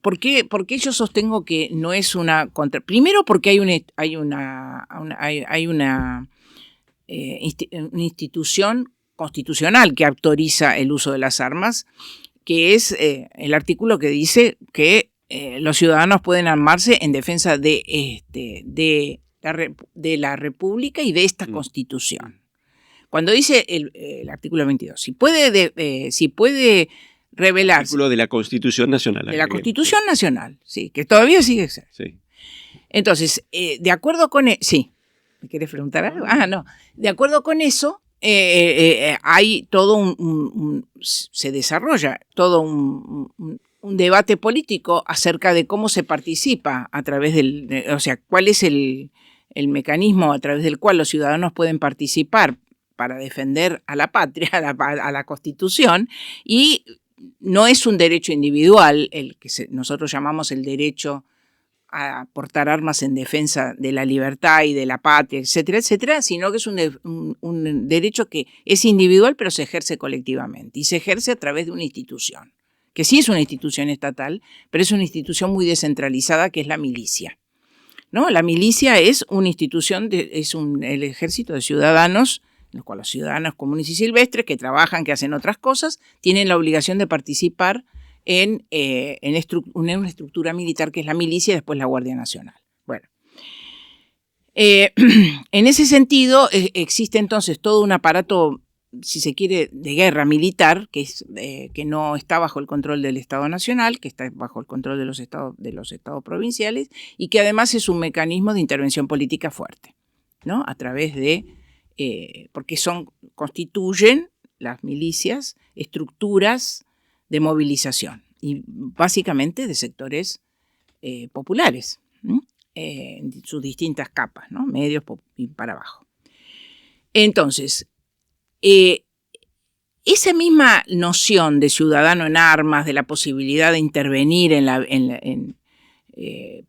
¿Por qué yo sostengo que no es una contra? Primero porque hay una institución constitucional que autoriza el uso de las armas, que es el artículo que dice que los ciudadanos pueden armarse en defensa de la República y de esta Constitución. Cuando dice el artículo 22, si puede revelarse... Artículo de la Constitución Nacional. De la Constitución Nacional, sí, que todavía sigue existiendo. Sí. Entonces, de acuerdo con... Sí, ¿me quieres preguntar algo? No. De acuerdo con eso... hay todo se desarrolla todo un debate político acerca de cómo se participa a través cuál es el mecanismo a través del cual los ciudadanos pueden participar para defender a la patria, a la Constitución, y no es un derecho individual el que nosotros llamamos el derecho a portar armas en defensa de la libertad y de la patria, etcétera, etcétera, sino que es un derecho que es individual pero se ejerce colectivamente y se ejerce a través de una institución, que sí es una institución estatal, pero es una institución muy descentralizada que es la milicia, ¿no? La milicia es una institución, el ejército de ciudadanos, en el cual los ciudadanos comunes y silvestres que trabajan, que hacen otras cosas, tienen la obligación de participar en una estructura militar que es la milicia y después la Guardia Nacional. Bueno, en ese sentido existe entonces todo un aparato, si se quiere, de guerra militar que no está bajo el control del Estado Nacional, que está bajo el control de los estados provinciales y que además es un mecanismo de intervención política fuerte, ¿no? A través de, porque constituyen las milicias estructuras de movilización y básicamente de sectores populares, en sus distintas capas, ¿no? Medios y para abajo. Entonces, esa misma noción de ciudadano en armas, de la posibilidad de intervenir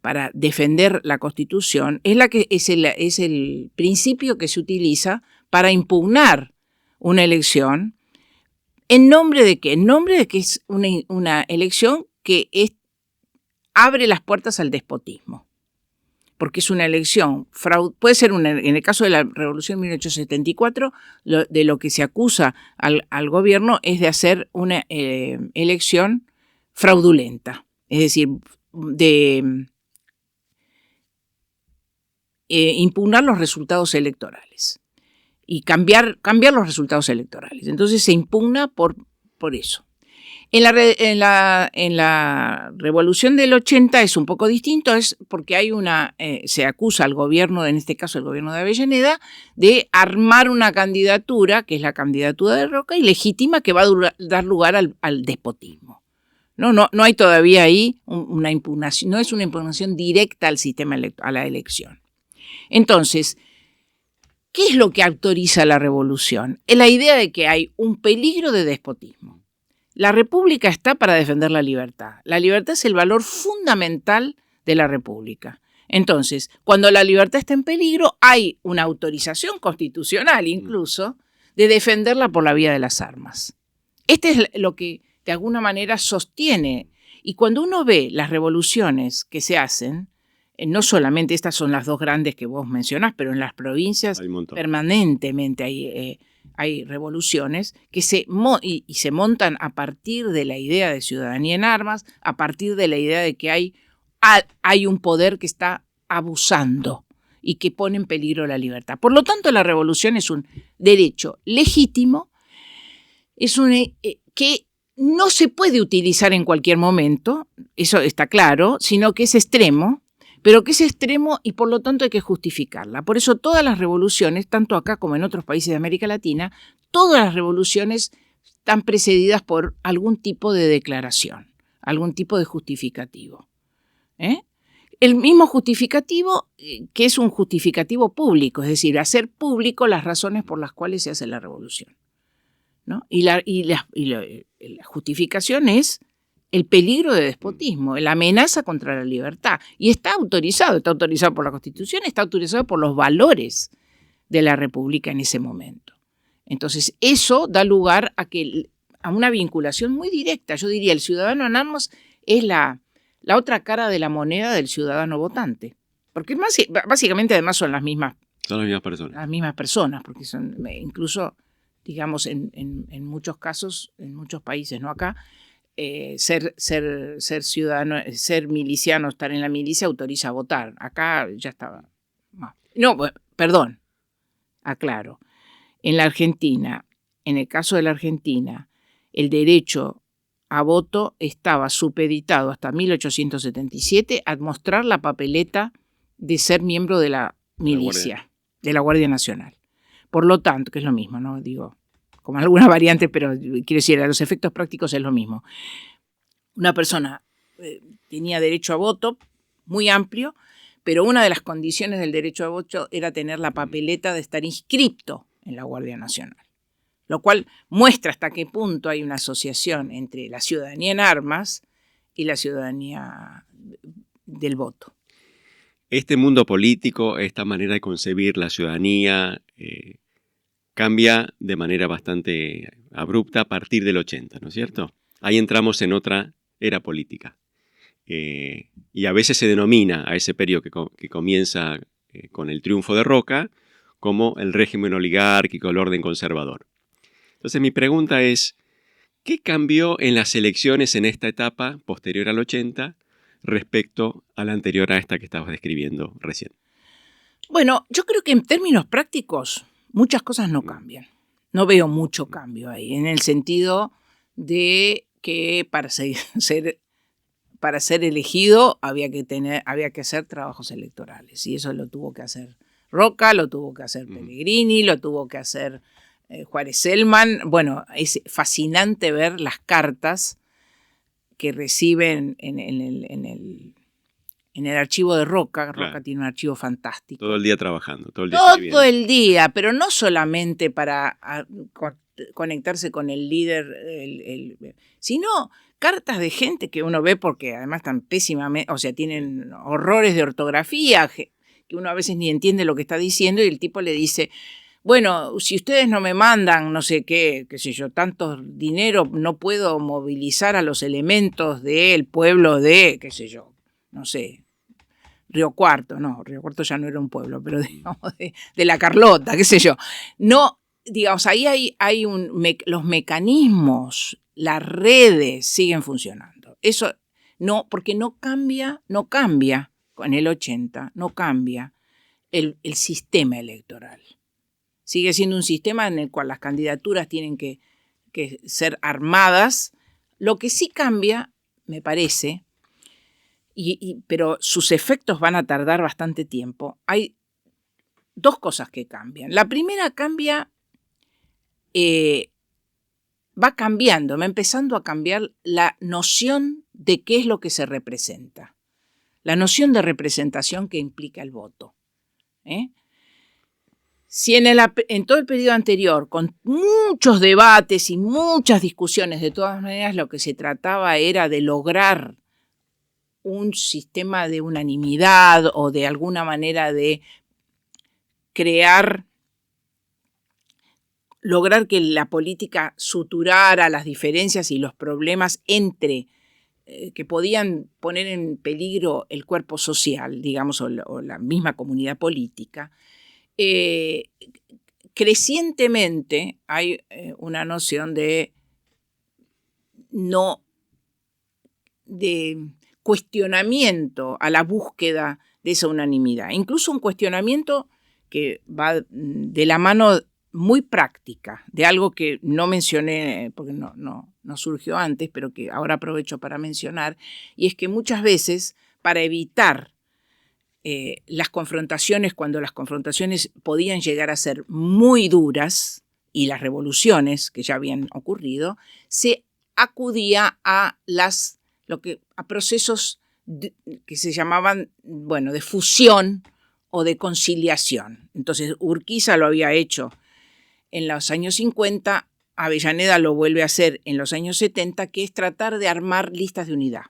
para defender la Constitución, es el principio que se utiliza para impugnar una elección. ¿En nombre de qué? En nombre de que es una elección que abre las puertas al despotismo. Porque es una elección, puede ser en el caso de la Revolución de 1874, de lo que se acusa al gobierno es de hacer una elección fraudulenta, es decir, de impugnar los resultados electorales y cambiar los resultados electorales. Entonces se impugna por eso. En la Revolución del 80 es un poco distinto, es porque se acusa al gobierno, en este caso el gobierno de Avellaneda, de armar una candidatura, que es la candidatura de Roca, ilegítima, que va a dar lugar al despotismo. No hay todavía ahí una impugnación, no es una impugnación directa al sistema a la elección. Entonces, ¿qué es lo que autoriza la revolución? Es la idea de que hay un peligro de despotismo. La república está para defender la libertad. La libertad es el valor fundamental de la república. Entonces, cuando la libertad está en peligro, hay una autorización constitucional incluso de defenderla por la vía de las armas. Este es lo que de alguna manera sostiene. Y cuando uno ve las revoluciones que se hacen, no solamente estas son las dos grandes que vos mencionás, pero en las provincias permanentemente hay revoluciones que se montan a partir de la idea de ciudadanía en armas, a partir de la idea de que hay un poder que está abusando y que pone en peligro la libertad. Por lo tanto, la revolución es un derecho legítimo, que no se puede utilizar en cualquier momento, eso está claro, sino que es extremo, pero que es extremo y por lo tanto hay que justificarla. Por eso todas las revoluciones, tanto acá como en otros países de América Latina, todas las revoluciones están precedidas por algún tipo de declaración, algún tipo de justificativo. El mismo justificativo que es un justificativo público, es decir, hacer público las razones por las cuales se hace la revolución, ¿no? Y la justificación es el peligro de despotismo, la amenaza contra la libertad. Y está autorizado por la Constitución, está autorizado por los valores de la República en ese momento. Entonces, eso da lugar a una vinculación muy directa. Yo diría, el ciudadano en armas es la otra cara de la moneda del ciudadano votante. Porque básicamente además son las mismas personas. Las mismas personas, porque son incluso, digamos, en muchos casos, en muchos países, no acá, ser ciudadano, ser miliciano, estar en la milicia autoriza a votar. Acá ya estaba. Aclaro. En la Argentina, en el caso de la Argentina, el derecho a voto estaba supeditado hasta 1877 a mostrar la papeleta de ser miembro de la milicia, de la Guardia Nacional. Por lo tanto, que es lo mismo, ¿no? Digo, como algunas variantes, pero quiero decir, a los efectos prácticos es lo mismo. Una persona tenía derecho a voto muy amplio, pero una de las condiciones del derecho a voto era tener la papeleta de estar inscripto en la Guardia Nacional, lo cual muestra hasta qué punto hay una asociación entre la ciudadanía en armas y la ciudadanía del voto. Este mundo político, esta manera de concebir la ciudadanía, cambia de manera bastante abrupta a partir del 80, ¿no es cierto? Ahí entramos en otra era política. Y a veces se denomina a ese periodo que comienza con el triunfo de Roca como el régimen oligárquico, el orden conservador. Entonces mi pregunta es, ¿qué cambió en las elecciones en esta etapa posterior al 80 respecto a la anterior a esta que estabas describiendo recién? Bueno, yo creo que en términos prácticos muchas cosas no cambian. No veo mucho cambio ahí, en el sentido de que para ser elegido había que hacer trabajos electorales. Y eso lo tuvo que hacer Roca, lo tuvo que hacer Pellegrini, lo tuvo que hacer Juárez Celman. Bueno, es fascinante ver las cartas que reciben en el archivo de Roca. Roca Claro. tiene un archivo fantástico. Todo el día trabajando, todo el día Todo escribiendo. el día, pero no solamente para conectarse con el líder, sino cartas de gente que uno ve porque además están pésimamente, o sea, tienen horrores de ortografía, que uno a veces ni entiende lo que está diciendo, y el tipo le dice, bueno, si ustedes no me mandan, no sé qué sé yo, tanto dinero, no puedo movilizar a los elementos del pueblo de, qué sé yo, no sé, Río Cuarto ya no era un pueblo, pero digamos de la Carlota, qué sé yo. No, digamos, ahí hay los mecanismos, las redes siguen funcionando. Eso no, porque no cambia con el 80, no cambia el sistema electoral. Sigue siendo un sistema en el cual las candidaturas tienen que ser armadas. Lo que sí cambia, me parece, pero sus efectos van a tardar bastante tiempo. Hay dos cosas que cambian. La primera cambia, va empezando a cambiar la noción de qué es lo que se representa. La noción de representación que implica el voto. Si en todo el periodo anterior, con muchos debates y muchas discusiones, de todas maneras lo que se trataba era de lograr un sistema de unanimidad o de alguna manera de lograr que la política suturara las diferencias y los problemas que podían poner en peligro el cuerpo social, digamos, o la misma comunidad política. Crecientemente hay una noción de cuestionamiento a la búsqueda de esa unanimidad. Incluso un cuestionamiento que va de la mano muy práctica, de algo que no mencioné porque no surgió antes, pero que ahora aprovecho para mencionar, y es que muchas veces, para evitar las confrontaciones, cuando las confrontaciones podían llegar a ser muy duras, y las revoluciones que ya habían ocurrido, se acudía a procesos que se llamaban, de fusión o de conciliación. Entonces, Urquiza lo había hecho en los años 50, Avellaneda lo vuelve a hacer en los años 70, que es tratar de armar listas de unidad.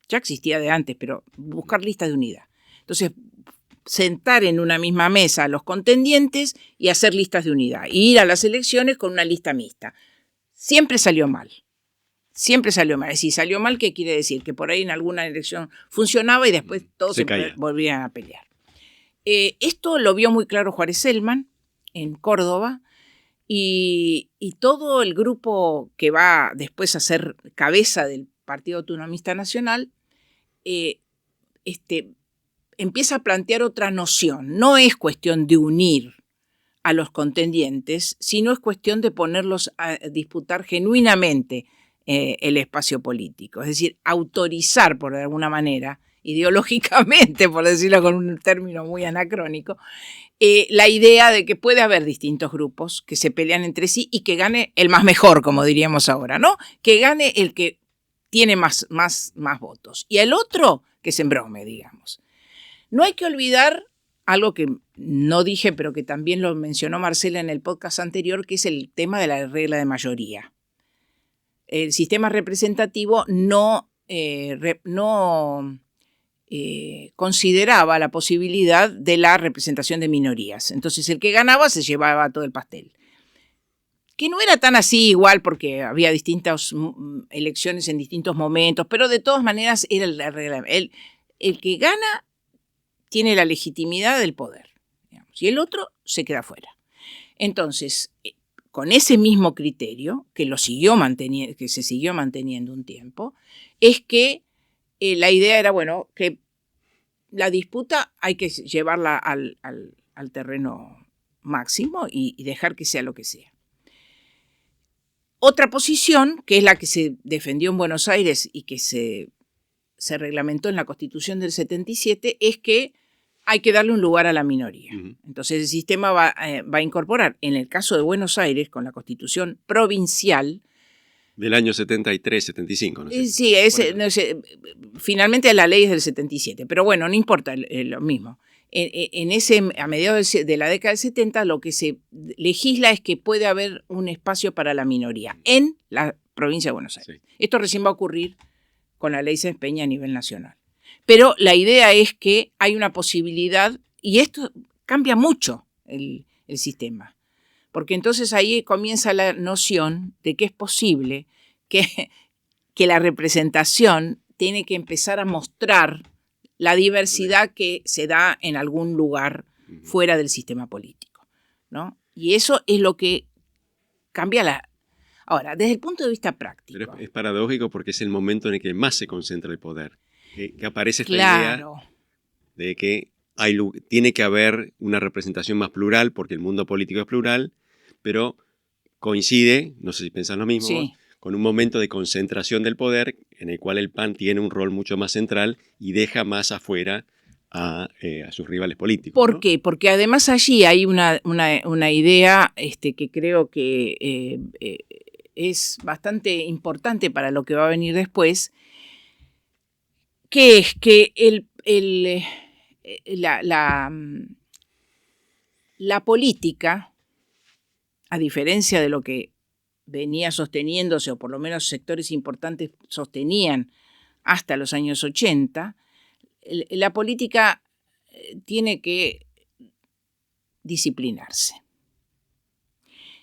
Ya existía de antes, pero buscar listas de unidad. Entonces, sentar en una misma mesa a los contendientes y hacer listas de unidad. Y ir a las elecciones con una lista mixta. Siempre salió mal. Siempre salió mal. Si salió mal, ¿qué quiere decir? Que por ahí en alguna elección funcionaba y después todos se volvían a pelear. Esto lo vio muy claro Juárez Celman en Córdoba, y todo el grupo que va después a ser cabeza del Partido Autonomista Nacional empieza a plantear otra noción. No es cuestión de unir a los contendientes, sino es cuestión de ponerlos a disputar genuinamente el espacio político. Es decir, autorizar, por de alguna manera, ideológicamente, por decirlo con un término muy anacrónico, la idea de que puede haber distintos grupos que se pelean entre sí y que gane el más mejor, como diríamos ahora, ¿no? Que gane el que tiene más votos. Y el otro que se embrome, digamos. No hay que olvidar algo que no dije, pero que también lo mencionó Marcela en el podcast anterior, que es el tema de la regla de mayoría. El sistema representativo no consideraba la posibilidad de la representación de minorías. Entonces el que ganaba se llevaba todo el pastel. Que no era tan así igual porque había distintas elecciones en distintos momentos, pero de todas maneras era la regla. El que gana tiene la legitimidad del poder, digamos, y el otro se queda fuera. Entonces, con ese mismo criterio, que se siguió manteniendo un tiempo, es que la idea era, que la disputa hay que llevarla al terreno máximo y dejar que sea lo que sea. Otra posición, que es la que se defendió en Buenos Aires y que se reglamentó en la Constitución del 77, es que hay que darle un lugar a la minoría. Uh-huh. Entonces el sistema va a incorporar, en el caso de Buenos Aires, con la Constitución provincial, del año 73, 75, no sé. Sí, finalmente la ley es del 77, pero no importa lo mismo. a mediados de la década del 70 lo que se legisla es que puede haber un espacio para la minoría en la provincia de Buenos Aires. Sí. Esto recién va a ocurrir con la ley Sáenz Peña a nivel nacional. Pero la idea es que hay una posibilidad, y esto cambia mucho el sistema, porque entonces ahí comienza la noción de que es posible que la representación tiene que empezar a mostrar la diversidad que se da en algún lugar fuera del sistema político, ¿no? Y eso es lo que cambia Ahora, desde el punto de vista práctico. Pero es paradójico porque es el momento en el que más se concentra el poder. Que aparece esta Claro. idea de que tiene que haber una representación más plural, porque el mundo político es plural, pero coincide, no sé si piensan lo mismo, Sí. con un momento de concentración del poder en el cual el PAN tiene un rol mucho más central y deja más afuera a sus rivales políticos. ¿Por ¿no? qué? Porque además allí hay una idea que creo que es bastante importante para lo que va a venir después, que es que la política, a diferencia de lo que venía sosteniéndose, o por lo menos sectores importantes sostenían hasta los años 80, la política tiene que disciplinarse.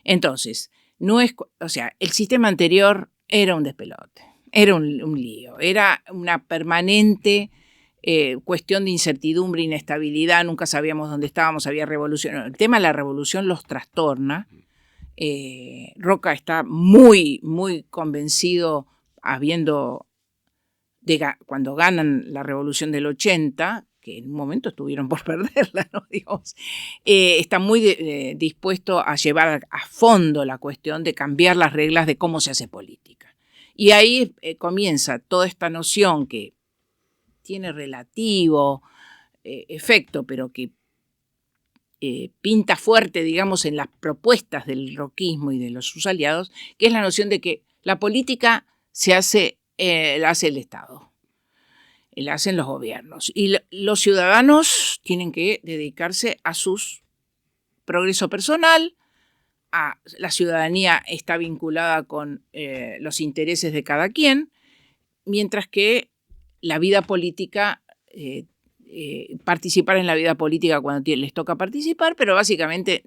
Entonces, el sistema anterior era un despelote, era un lío, era una permanente cuestión de incertidumbre, inestabilidad, nunca sabíamos dónde estábamos, había revolución. El tema de la revolución los trastorna. Roca está muy, muy convencido, cuando ganan la revolución del 80, que en un momento estuvieron por perderla, ¿no? Digamos, está muy dispuesto a llevar a fondo la cuestión de cambiar las reglas de cómo se hace política. Y ahí comienza toda esta noción que tiene relativo efecto, pero que pinta fuerte, digamos, en las propuestas del roquismo y de sus aliados, que es la noción de que la política la hace el Estado, la hacen los gobiernos, y los ciudadanos tienen que dedicarse a su progreso personal. La ciudadanía está vinculada con los intereses de cada quien, mientras que la vida política participar en la vida política cuando les toca participar, pero básicamente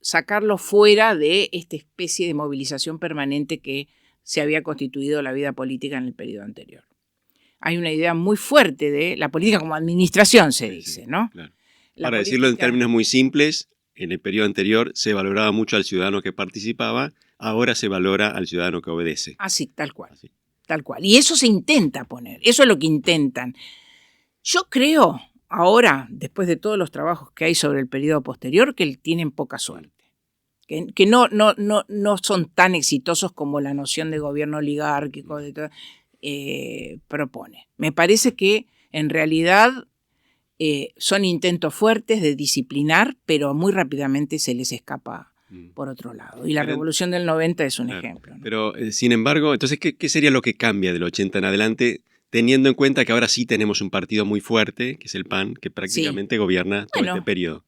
sacarlo fuera de esta especie de movilización permanente que se había constituido la vida política en el periodo anterior. Hay una idea muy fuerte de la política como administración, se dice, ¿no? Claro. Para decirlo en términos muy simples, en el periodo anterior se valoraba mucho al ciudadano que participaba, ahora se valora al ciudadano que obedece. Así, tal cual. Así. Tal cual. Y eso se intenta poner, eso es lo que intentan. Yo creo, ahora, después de todos los trabajos que hay sobre el periodo posterior, que tienen poca suerte. Que no son tan exitosos como la noción de gobierno oligárquico propone. Me parece que, en realidad, son intentos fuertes de disciplinar, pero muy rápidamente se les escapa por otro lado. Y la revolución del 90 es un ejemplo, ¿no? Pero, sin embargo, entonces, ¿qué sería lo que cambia del 80 en adelante, teniendo en cuenta que ahora sí tenemos un partido muy fuerte, que es el PAN, que prácticamente gobierna todo este periodo?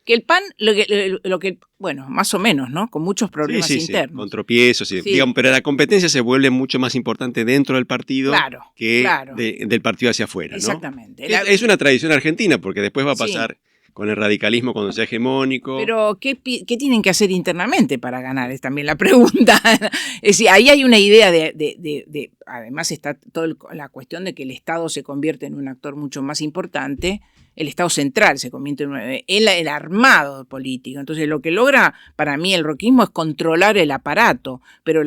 Que el PAN, bueno, más o menos, ¿no? Con muchos problemas internos. Sí, con tropiezos. Sí. Digamos, pero la competencia se vuelve mucho más importante dentro del partido que del partido hacia afuera, ¿no? Exactamente. Es una tradición argentina, porque después va a pasar con el radicalismo cuando sea hegemónico. Pero, ¿qué tienen que hacer internamente para ganar? Es también la pregunta. Es decir, ahí hay una idea de además está toda la cuestión de que el Estado se convierte en un actor mucho más importante. El Estado central se convierte en el armado político. Entonces, lo que logra para mí el roquismo es controlar el aparato, pero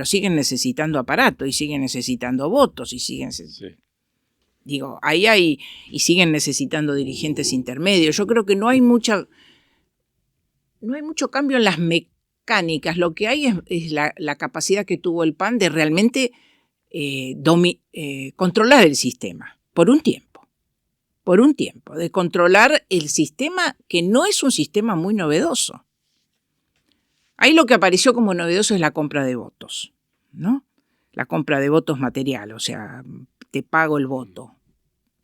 siguen necesitando aparato y siguen necesitando votos y siguen... Digo, y siguen necesitando dirigentes intermedios. Yo creo que no hay mucho cambio en las mecánicas. Lo que hay es la capacidad que tuvo el PAN de realmente controlar el sistema por un tiempo, de controlar el sistema que no es un sistema muy novedoso. Ahí lo que apareció como novedoso es la compra de votos, ¿no? La compra de votos material, o sea, te pago el voto.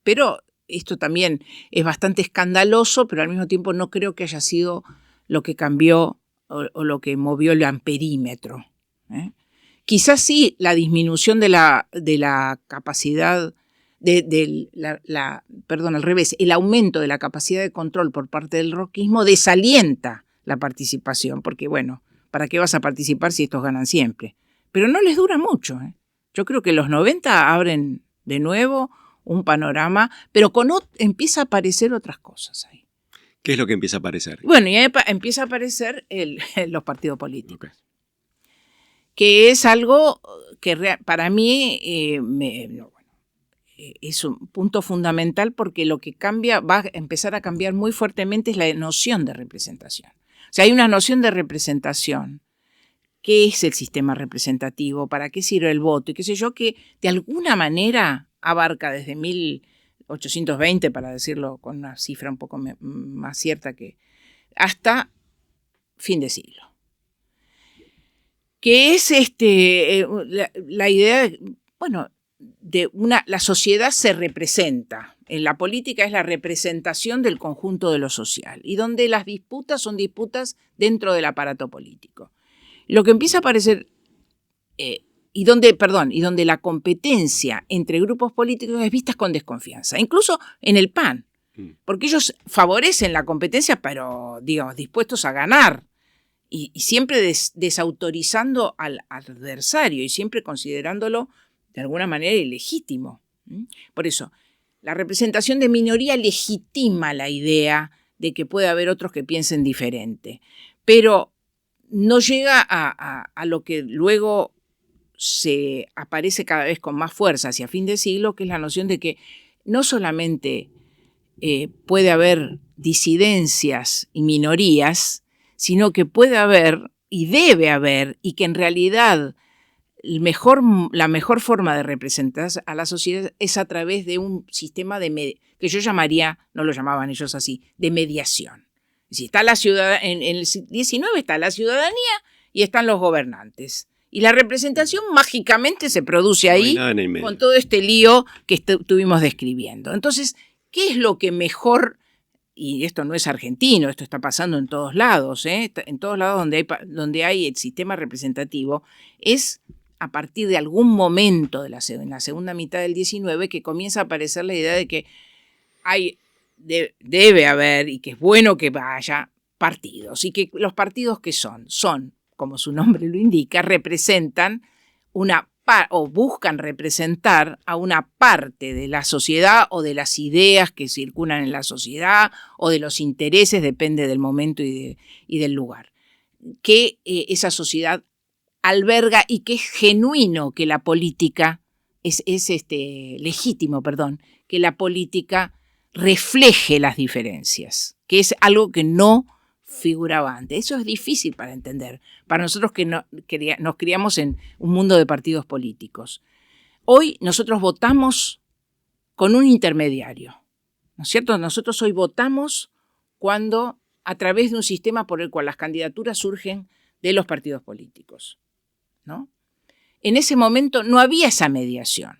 Pero esto también es bastante escandaloso, pero al mismo tiempo no creo que haya sido lo que cambió o lo que movió el amperímetro. Quizás sí la disminución de la capacidad, al revés, el aumento de la capacidad de control por parte del roquismo desalienta la participación, porque bueno, ¿para qué vas a participar si estos ganan siempre? Pero no les dura mucho. Yo creo que los 90 abren de nuevo un panorama, pero empieza a aparecer otras cosas ahí. ¿Qué es lo que empieza a aparecer? Bueno, y empieza a aparecer los partidos políticos. Okay. Que es algo que para mí es un punto fundamental, porque lo que va a empezar a cambiar muy fuertemente es la noción de representación. O sea, hay una noción de representación. ¿Qué es el sistema representativo? ¿Para qué sirve el voto? Y qué sé yo, que de alguna manera abarca desde 1820, para decirlo con una cifra un poco más cierta, hasta fin de siglo. Que es la idea, la sociedad se representa. En la política es la representación del conjunto de lo social, y donde las disputas son disputas dentro del aparato político. Lo que empieza a aparecer, y donde la competencia entre grupos políticos es vista con desconfianza, incluso en el PAN, porque ellos favorecen la competencia, pero digamos dispuestos a ganar, y siempre desautorizando al adversario y siempre considerándolo de alguna manera ilegítimo. Por eso, la representación de minoría legitima la idea de que puede haber otros que piensen diferente, pero no llega a lo que luego se aparece cada vez con más fuerza hacia fin de siglo, que es la noción de que no solamente puede haber disidencias y minorías, sino que puede haber y debe haber, y que en realidad la mejor forma de representar a la sociedad es a través de un sistema que yo llamaría, no lo llamaban ellos así, de mediación. Si está en el 19 está la ciudadanía y están los gobernantes. Y la representación mágicamente se produce ahí, con todo este lío que estuvimos describiendo. Entonces, ¿qué es lo que mejor? Y esto no es argentino, esto está pasando en todos lados, en todos lados donde hay el sistema representativo, es a partir de algún momento en la segunda mitad del 19 que comienza a aparecer la idea de que debe haber, y que es bueno que haya partidos, y que los partidos que son, como su nombre lo indica, representan o buscan representar a una parte de la sociedad o de las ideas que circulan en la sociedad o de los intereses, depende del momento y del lugar, que esa sociedad alberga, y que es genuino que la política, es legítimo, que la política refleje las diferencias, que es algo que no figuraba antes. Eso es difícil para entender, para nosotros que nos criamos en un mundo de partidos políticos. Hoy nosotros votamos con un intermediario, ¿no es cierto? Nosotros hoy votamos cuando, a través de un sistema por el cual las candidaturas surgen de los partidos políticos, ¿no? En ese momento no había esa mediación.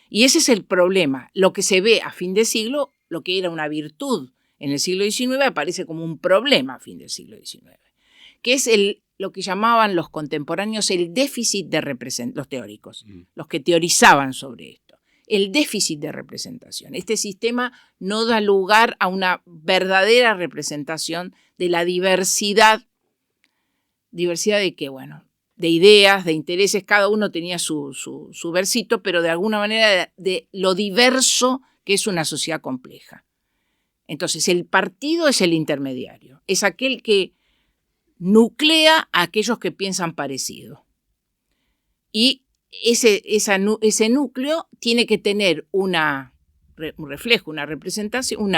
Y ese es el problema. Lo que se ve a fin de siglo, lo que era una virtud en el siglo XIX, aparece como un problema a fin del siglo XIX, que es lo que llamaban los contemporáneos el déficit de representación, los teóricos, los que teorizaban sobre esto, el déficit de representación. Este sistema no da lugar a una verdadera representación de la diversidad de qué, de ideas, de intereses, cada uno tenía su versito, pero de alguna manera de lo diverso que es una sociedad compleja. Entonces, el partido es el intermediario, es aquel que nuclea a aquellos que piensan parecido. Y ese núcleo tiene que tener un reflejo, una representación,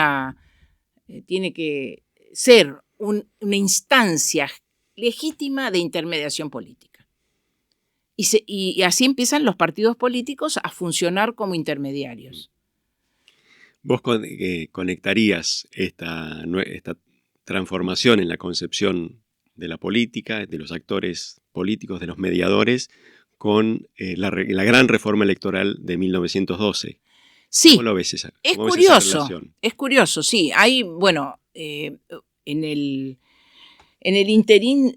tiene que ser una instancia legítima de intermediación política. Y así empiezan los partidos políticos a funcionar como intermediarios. ¿Vos conectarías esta transformación en la concepción de la política, de los actores políticos, de los mediadores, con la gran reforma electoral de 1912? Sí, ¿Cómo lo ves esa? es ¿Cómo ves esa curioso, relación? es curioso, sí. Hay, bueno, en el interín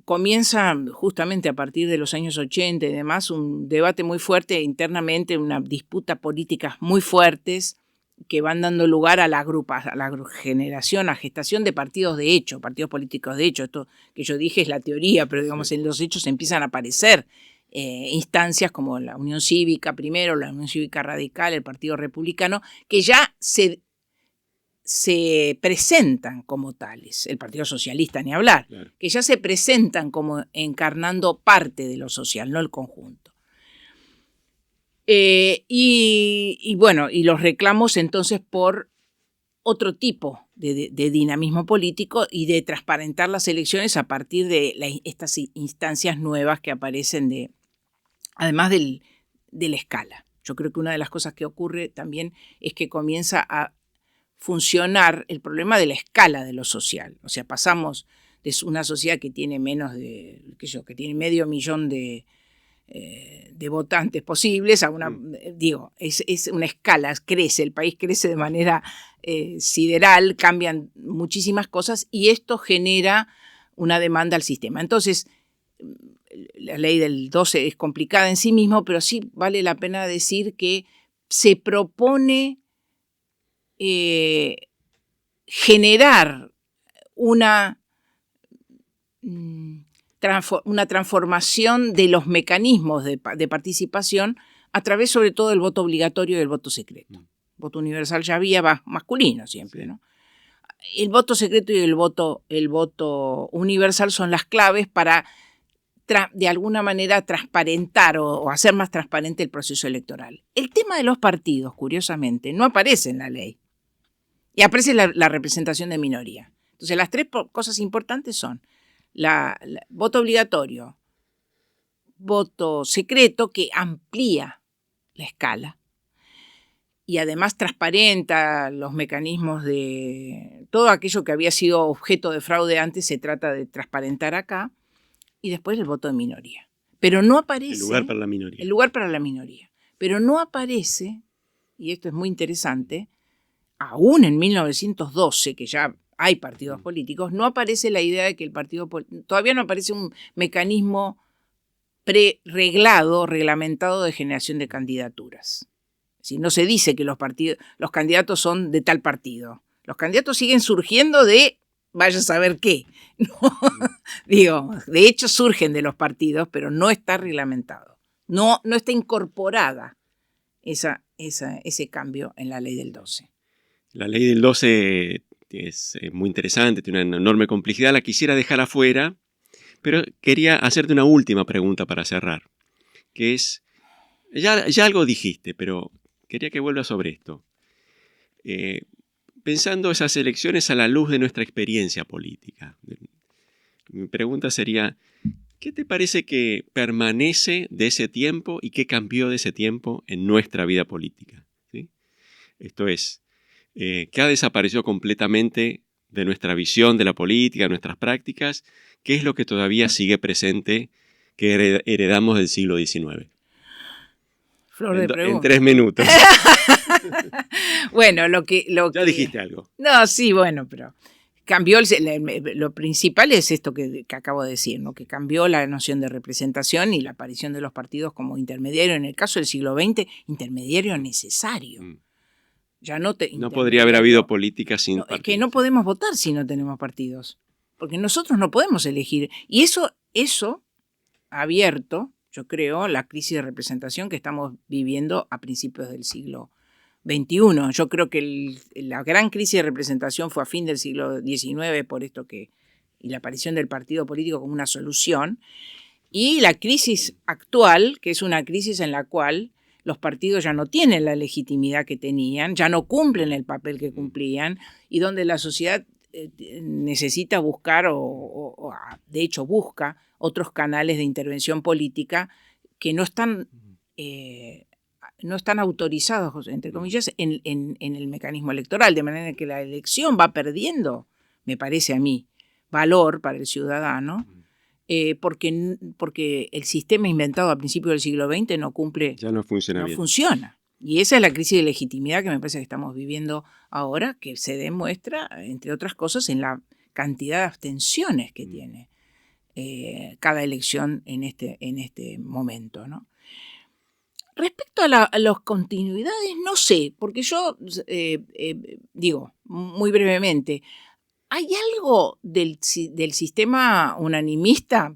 comienza justamente a partir de los años 80 y demás un debate muy fuerte internamente, una disputa políticas muy fuertes que van dando lugar a la generación, a gestación de partidos de hecho, partidos políticos de hecho. Esto que yo dije es la teoría, pero digamos Sí. en los hechos empiezan a aparecer instancias como la Unión Cívica primero, la Unión Cívica Radical, el Partido Republicano, que ya se presentan como tales, el Partido Socialista ni hablar, Claro. que ya se presentan como encarnando parte de lo social, no el conjunto. Y bueno, y los reclamos entonces por otro tipo de dinamismo político y de transparentar las elecciones a partir de estas instancias nuevas que aparecen además de la escala. Yo creo que una de las cosas que ocurre también es que comienza a funcionar el problema de la escala de lo social. O sea, pasamos de una sociedad que tiene menos de, que tiene 500.000 de votantes posibles a una, digo, es una escala, crece, el país crece de manera sideral, cambian muchísimas cosas y esto genera una demanda al sistema. Entonces, la ley del 12 es complicada en sí mismo, pero sí vale la pena decir que se propone generar una transformación de los mecanismos de participación a través sobre todo del voto obligatorio y del voto secreto. Voto universal ya había masculino siempre, ¿no? El voto secreto y el voto universal son las claves para de alguna manera transparentar o hacer más transparente el proceso electoral. El tema de los partidos, curiosamente, no aparece en la ley. Y aparece la representación de minoría. Entonces, las tres cosas importantes son voto obligatorio, voto secreto, que amplía la escala y además transparenta los mecanismos de todo aquello que había sido objeto de fraude antes, se trata de transparentar acá, y después el voto de minoría. Pero no aparece... El lugar para la minoría. El lugar para la minoría. Pero no aparece, y esto es muy interesante, aún en 1912, que ya hay partidos políticos, no aparece la idea de que el partido... Todavía no aparece un mecanismo reglamentado de generación de candidaturas. Si no se dice que los candidatos son de tal partido. Los candidatos siguen surgiendo de vaya a saber qué. ¿No? Digo, de hecho surgen de los partidos, pero no está reglamentado. No está incorporada ese cambio en la ley del 12. La ley del 12 es muy interesante, tiene una enorme complejidad, la quisiera dejar afuera, pero quería hacerte una última pregunta para cerrar, que es, ya algo dijiste, pero quería que vuelvas sobre esto. Pensando esas elecciones a la luz de nuestra experiencia política, mi pregunta sería, ¿qué te parece que permanece de ese tiempo y qué cambió de ese tiempo en nuestra vida política? ¿Sí? Esto es, ¿qué ha desaparecido completamente de nuestra visión de la política, de nuestras prácticas? ¿Qué es lo que todavía sigue presente que heredamos del siglo XIX? Flor de pregunta. En 3 minutos. Bueno, Ya dijiste algo. No, sí, bueno, pero cambió, lo principal es esto que acabo de decir, ¿no? Que cambió la noción de representación y la aparición de los partidos como intermediario, en el caso del siglo XX, intermediario necesario. Ya no podría haber habido política sin partidos. Es que no podemos votar si no tenemos partidos, porque nosotros no podemos elegir. Y eso ha abierto, yo creo, la crisis de representación que estamos viviendo a principios del siglo XXI. Yo creo que la gran crisis de representación fue a fin del siglo XIX, por esto y la aparición del partido político como una solución, y la crisis actual, que es una crisis en la cual los partidos ya no tienen la legitimidad que tenían, ya no cumplen el papel que cumplían, y donde la sociedad necesita buscar, o de hecho busca, otros canales de intervención política que no están autorizados, entre comillas, en el mecanismo electoral, de manera que la elección va perdiendo, me parece a mí, valor para el ciudadano, porque el sistema inventado a principios del siglo XX no cumple, ya no funciona bien. Funciona. Y esa es la crisis de legitimidad que me parece que estamos viviendo ahora, que se demuestra, entre otras cosas, en la cantidad de abstenciones que tiene cada elección en este momento, ¿no? Respecto a las continuidades, no sé, porque yo digo muy brevemente, ¿hay algo del sistema unanimista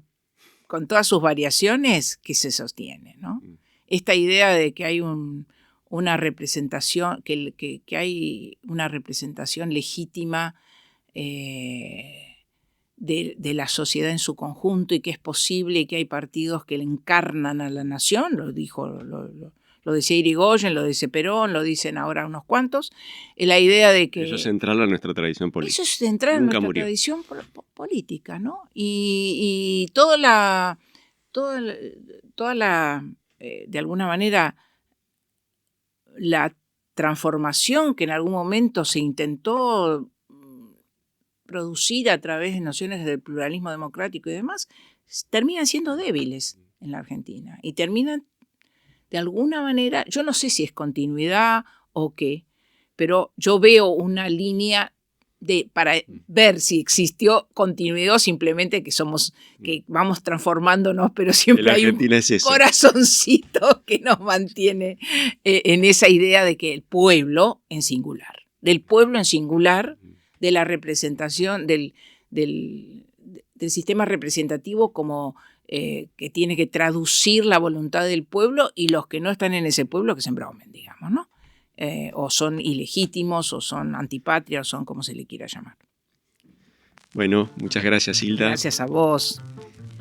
con todas sus variaciones que se sostiene, ¿no? Esta idea de que hay una representación, que hay una representación legítima de la sociedad en su conjunto y que es posible y que hay partidos que le encarnan a la nación, lo decía Irigoyen, lo dice Perón, lo dicen ahora unos cuantos, la idea de que... Eso es central a nuestra tradición política. Eso es central en nuestra tradición política, ¿no? Y toda la de alguna manera, la transformación que en algún momento se intentó producir a través de nociones del pluralismo democrático y demás, terminan siendo débiles en la Argentina y terminan de alguna manera, yo no sé si es continuidad o qué, pero yo veo una línea para ver si existió continuidad o simplemente que vamos transformándonos, pero siempre hay un corazoncito que nos mantiene en esa idea de que el pueblo en singular, de la representación del sistema representativo como que tiene que traducir la voluntad del pueblo y los que no están en ese pueblo que se embromen, digamos, ¿no? O son ilegítimos, o son antipatrias, o son como se le quiera llamar. Bueno, muchas gracias, Hilda. Gracias a vos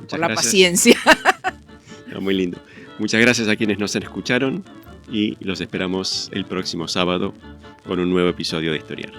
por la paciencia. Muy lindo. Muchas gracias a quienes nos escucharon y los esperamos el próximo sábado con un nuevo episodio de Historiar.